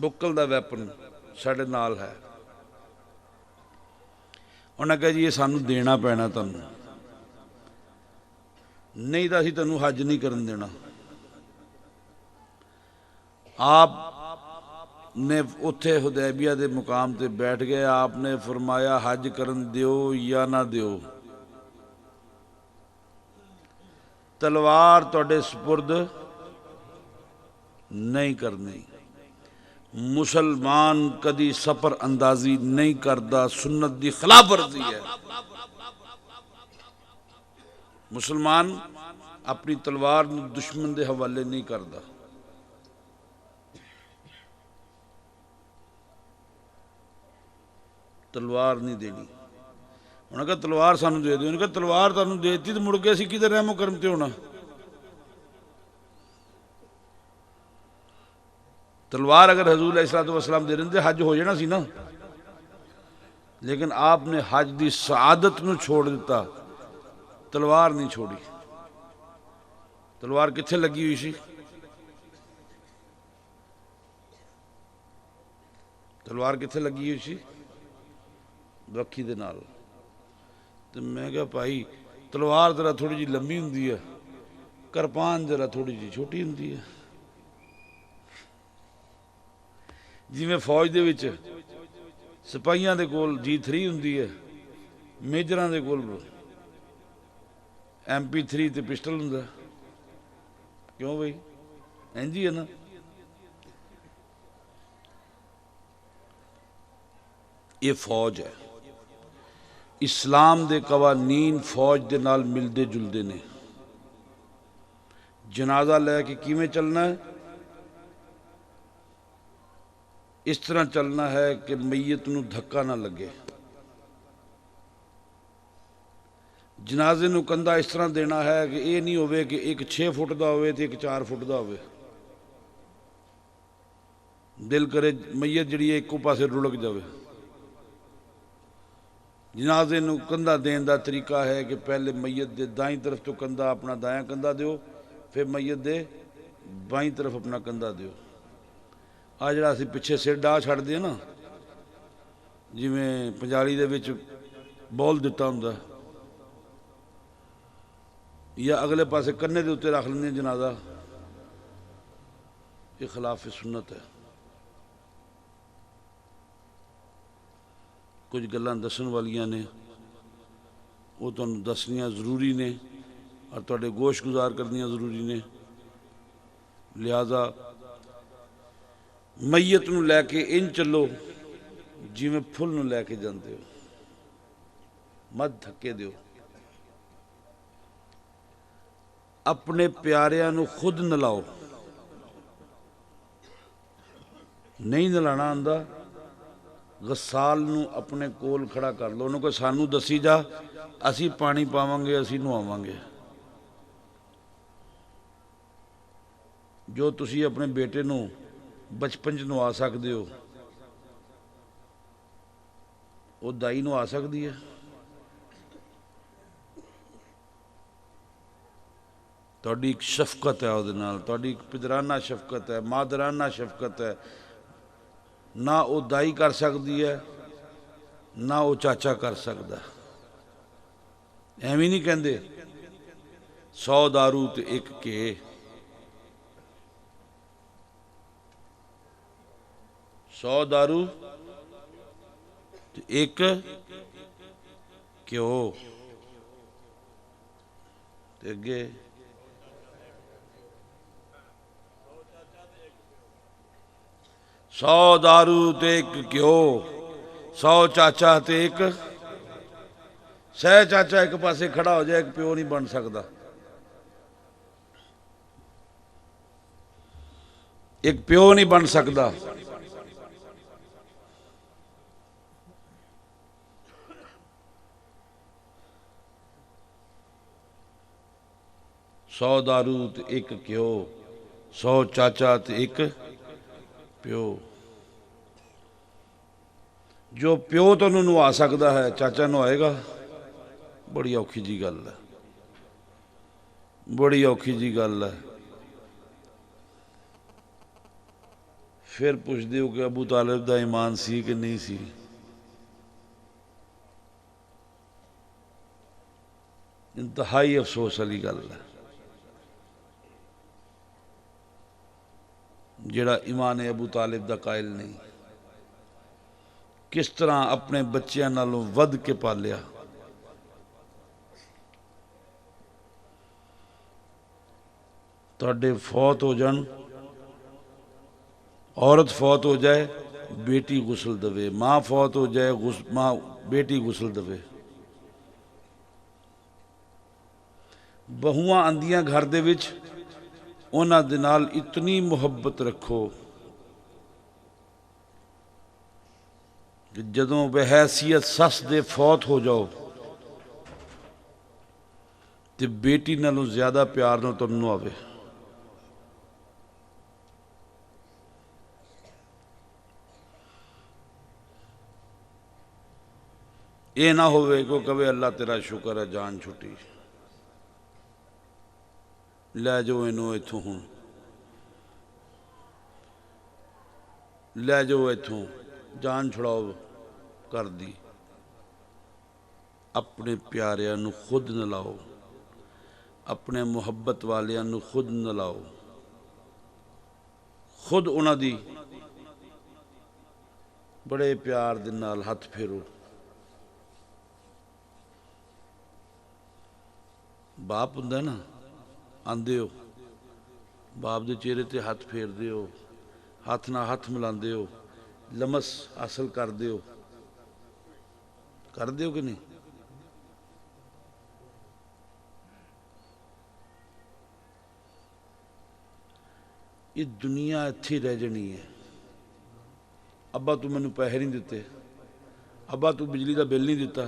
बुक्कल दा वैपन साडे नाल है। उन्हें कहा जी ये सानू देना पैना तुहानू, नहीं तो असीं तुहानू हज नहीं करन देना। आप ने उत्थे हुदैबिया के मुकाम ते बैठ गए। आपने फरमाया हज करन दिओ या ना दिओ, तलवार तुहाडे सुपुर्द नहीं करनी। मुसलमान कदी सफर अंदाजी नहीं करता, सुन्नत की खिलाफ वर्जी है। मुसलमान अपनी तलवार दुश्मन के हवाले नहीं करता। तलवार नहीं देनी। उन्होंने कहा तलवार सानू दे दो। उन्होंने कहा तलवार तुहानू देती तो मुड़ के असीं किधर रहमो करम ते होना। तलवार अगर हजूर अलैहिस्सलातु वस्सलाम दे देंदे हज हो जाना सी ना, लेकिन आपने हज की सआदत नूं छोड़ दिता, तलवार नहीं छोड़ी। तलवार कित्थे लगी हुई सी? तलवार कित्थे लगी हुई सी? रखी दे नाल। तो मैं कहा भाई तलवार जरा थोड़ी जी लंबी हुंदी है, किरपान जरा थोड़ी जी छोटी हुंदी है। जिवें फौज दे विच सिपाहियां दे कोल G3 हुंदी है, मेजरां दे कोल MP3 ते पिस्टल हुंदा। क्यों भाई इंज ही है ना? ये फौज है। इस्लाम दे कवानीन फौज दे नाल मिलदे जुलदे ने। जनाजा लैके किवें चलना है? इस तरह चलना है कि मैयत नूं धक्का ना लगे। जनाजे नूं कंधा इस तरह देना है कि ये नहीं होवे कि एक 6 फुट का होवे ते एक 4 फुट का होवे। दिल करे मैयत जिहड़ी है इक्को पासे रुड़क जावे। जनाजे नूं कंधा देने का तरीका है कि पहले मैयत दे दाई तरफ तो कंधा अपना दाया कंधा दिओ, फिर मैयत दे बाई तरफ अपना कंधा दिओ। आ जिहड़ा असीं पिछे सिर डाह छड्डदे ना, जिवें पंजाली दे विच बौल दिता हुंदा, या अगले पासे कन्ने दे उत्ते रख लैंदे जनाजा, ये खिलाफ सुन्नत है। कुछ गल्लां दस्सण वालियां ने, वो तुहानूं दसनियां जरूरी ने और तुहाडे गोश गुजार करनियां जरूरी ने। लिहाजा मैयत नूं लैके इंज चलो जिवें फुल नूं लैके जांदे हो, मत धक्के दिओ। अपने प्यारियां नूं खुद नलाओ, नहीं नलाना आंदा गसाल नूं अपने कोल खड़ा कर लो। उन्होंने कोई सानू दसी जा, असी पानी पावांगे, असी नहावांगे। जो तुसी अपने बेटे नूं बचपन च नवा सकते हो, वो दाई नवा सकती है? तुहाडी एक शफकत है उहदे नाल, तुहाडी एक पितराना शफकत है, मादराना शफकत है। ना वो दाई कर सकती है, ना वो चाचा कर सकता। ਐਵੇਂ ਨਹੀਂ ਕਹਿੰਦੇ 100 दारू ਤੇ 1 ਘੇ। 100 दारू ਤੇ 1 ਘਿਓ ਤੇ ਅੱਗੇ 100 दारू ਤੇ 1 ਘਿਓ, 100 ਚਾਚਾ ਤੇ 1 ਸਹਿ। ਚਾਚਾ ਇੱਕ ਪਾਸੇ ਖੜਾ ਹੋ ਜਾਏ, ਇੱਕ ਪਿਓ ਨਹੀਂ ਬਣ ਸਕਦਾ। ਇੱਕ ਪਿਓ ਨਹੀਂ ਬਣ ਸਕਦਾ। सौ दारू ते 1 घ्यो, 100 चाचा ते 1 प्यो। जो प्यो तो उन्होंने नवा सकता है, चाचा नवाएगा? बड़ी औखी जी गल है, बड़ी औखी जी गल है। फिर पुछदे हो कि अबू तालिब दा ईमान सी कि नहीं सी? इंतहाई अफसोस वाली गल है। जिहड़ा ईमान अबू तालिब दा कायल नहीं, किस तरह अपने बच्चों नालों वध के पालिया। तुहाडे फौत हो जान, औरत फौत हो जाए बेटी गुसल दवे, माँ फौत हो जाए माँ बेटी गुसल दवे। बहुआं आंदियां घर दे विच, उन्हां दे नाल इतनी मुहब्बत रखो कि जदों behैसियत सस दे फौत हो जाओ तो बेटी नालों ज्यादा प्यार नाल तुहानूं आवे। ये ना होवे को कवे अल्लाह तेरा शुक्र है जान छुट्टी, लै जाओ इनू इथों, हुण लै जाओ इथों, जान छुड़ाओ कर दी। अपने प्यारिਆਂ ਨੂੰ खुद न लाओ, अपने मुहब्बत वालिਆਂ ਨੂੰ खुद न लाओ, खुद उन्हां दी बड़े प्यार दे नाल हथ फेरो। बाप हुंदा ना, आंदे हो बाप दे चेहरे ते हथ फेरदे हो, हथ ना हथ मिलांदे हो, लमस हासिल करदे हो कि नहीं? ये दुनिया इत्थे रह जानी है। अब्बा तू मैनू पैसे नहीं दिते, अब्बा तू बिजली का बिल नहीं दिता,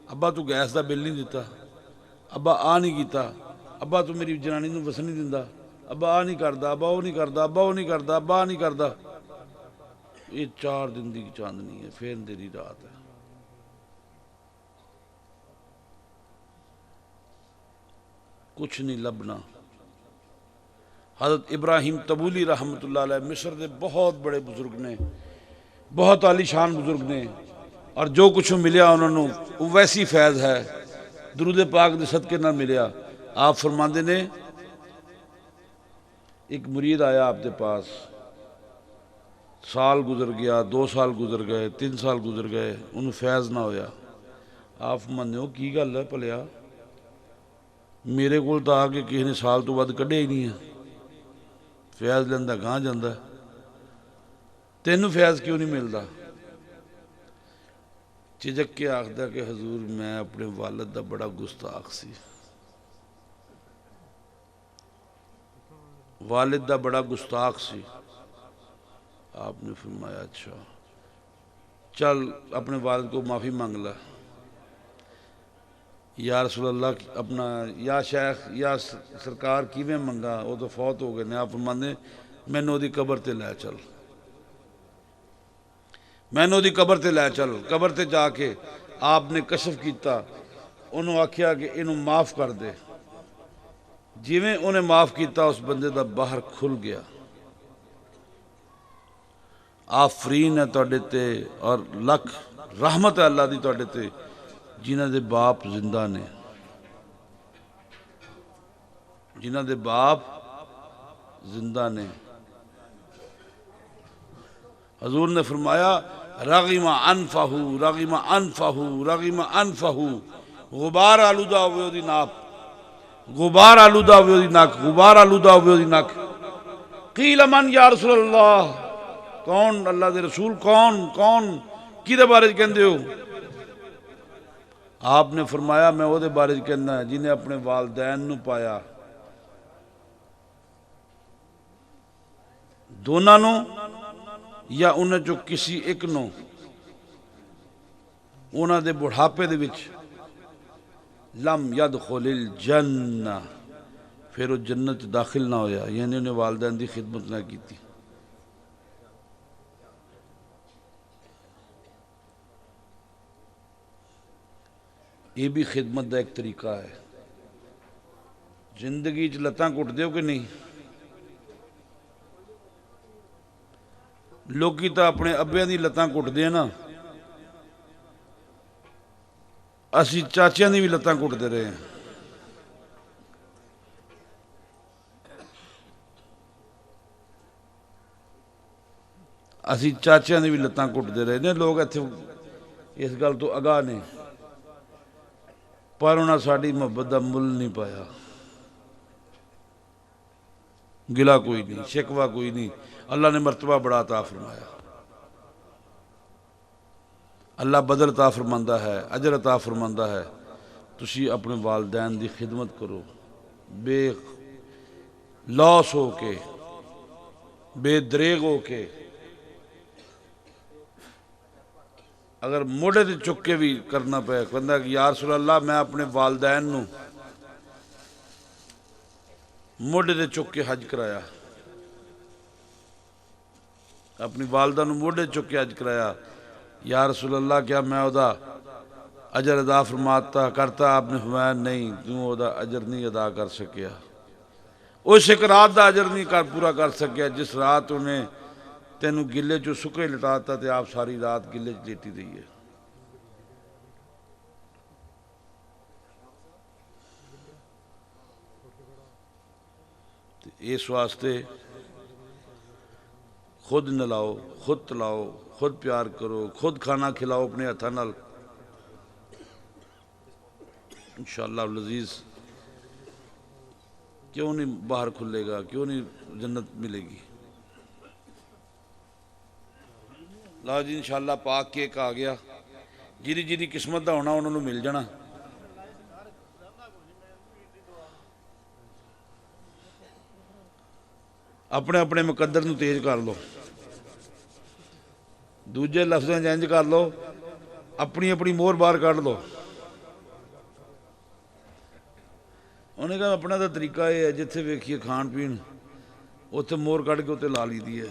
अब्बा तू गैस का बिल नहीं दिता, अब्बा आ नहीं किया, अब्बा तू मेरी जनानी नूं वसन नहीं दिंदा, अब्बा आ नहीं करता, अब्बा वो नहीं करता, अब्बा वो नहीं करता, अब्बा आ नहीं करता। ये 4 दिन की चांदनी है, फिर अंधेरी रात है। कुछ नहीं लभना। हज़रत इब्राहिम तबूली रहमतुल्लाह अलैह मिस्र के बहुत बड़े बुजुर्ग ने, बहुत आलीशान बुजुर्ग ने, और जो कुछ मिलिया उन्होंने वो वैसी फैज़ है, दुरूद पाक दे सदके नाल मिलिया। आप फरमाते ने एक मुरीद आया आपके पास, साल गुजर गया, 2 साल गुजर गए, 3 साल गुजर गए, उन्होंने फैज़ ना होया। आप फरमाते हो की गल है भलिया, मेरे को तो आके किसी ने साल तो वध कढ़िया ही नहीं है, फैज़ लैंदा गांह जांदा, तैनू फैज़ क्यों नहीं मिलता? झिझक के आखदा कि हजूर मैं अपने वालिद दा बड़ा गुस्ताख सी, वालिद दा बड़ा गुस्ताख सी। आपने फरमाया अच्छा चल अपने वालिद को माफ़ी मांग ला। या रसूल अल्लाह अपना, या शेख या सरकार किवें मंगा, वो तो फौत हो गए ने। आप फरमांदे मैनू ओदी कबर ते लै चल, मैनू ओदी कबर ते लै चल। कबर ते जाके आपने कशफ किया, उन्होंने आख्या कि इनू माफ़ कर दे। जिवें उन्हें माफ़ किया उस बंदे का बाहर खुल गया। आफरीन है तुहाडे ते और लख रहमत है अल्लाह दी तुहाडे ते, जिन्हां दे बाप जिंदा ने। जिन्हां दे बाप जिंदा ने। हजूर ने फरमाया रगिमा अनफहू रगिमा अनफहू रगिमा अनफहू, गुबार आलूदा होवे ओदी नाक, गुबार आलूदा होवे ओदी नक, गुबार आलूदा होवे ओदी नक। कील मन या रसूल अल्लाह, कौन अल्लाह दे रसूल, कौन कौन किदे बारे कहंदे हो? आपने फरमाया मैं ओदे बारे कहना जिन्हें अपने वालदैन नूं पाया, दोनों नूं या उन्हें चो किसी एक नूं उन्हां दे बुढ़ापे दे विच लम यदखुलिल जन्ना, फिर वो जन्नत दाखिल ना होया, यानी उन्हें वालदैन की खिदमत ना की। ये भी खिदमत का एक तरीका है। जिंदगी च लत्तां घुटदे हो कि नहीं? लोग तो अपने अब्बियां दी लत्तां घुटदे हैं ना, असी चाचियां दी भी लत्तां घुटदे रहे हैं। असी चाचियां दी भी लत्तां घुटदे रहे ने। लोग इत्थे इस गल तो अगाह ने, पर उन्हें साड़ी मुहब्बत का मुल नहीं पाया। गिला कोई नहीं, शिकवा कोई नहीं, अल्लाह ने मरतबा बड़ा अता फरमाया। अल्लाह बदल अता फरमांदा है, अजर अता फरमांदा है। तुसी अपने वालदैन की खिदमत करो, बे लॉस हो के, बेदरेग हो के। अगर मोढ़े ते चुक के भी करना पे, कहता कि या रसूल अल्लाह मैं अपने वालदैन नूं मोढ़े ते चुक के हज कराया, अपनी वालदा नूं मोढ़े चुक के हज कराया, या रसूल अल्लाह क्या मैं उहदा अजर अदा फरमाता करता? आपने फरमाया नहीं, तू उहदा अजर नहीं अदा कर सकिया। उस एक रात का अजर नहीं पूरा कर सकिया जिस रात उन्हें तेनू गिले चो सुके लटाता, तो आप सारी रात गिले च लेटी रही है। इस वास्ते खुद नलाओ, खुद तलाओ, खुद प्यार करो, खुद खाना खिलाओ अपने हथा नाल। इंशाअल्लाह अज़ीज़ क्यों नहीं बाहर खुलेगा, क्यों नहीं जन्नत मिलेगी। ला जी इंशाअल्लाह पाक केक आ गया, जिदी जिदी किस्मत का होना उन्होंने मिल जाना। अपने अपने मुकद्दर नूं तेज कर लो, दूजे लफ्ज़ों इंज कर लो, अपनी अपनी मोहर बाहर कढ़ लो। उन्हें कहा अपना तो तरीका यह है, जिथे वेखिए खान पीन उत्थे मोहर कढ़ के उत्ते ला ली दी है।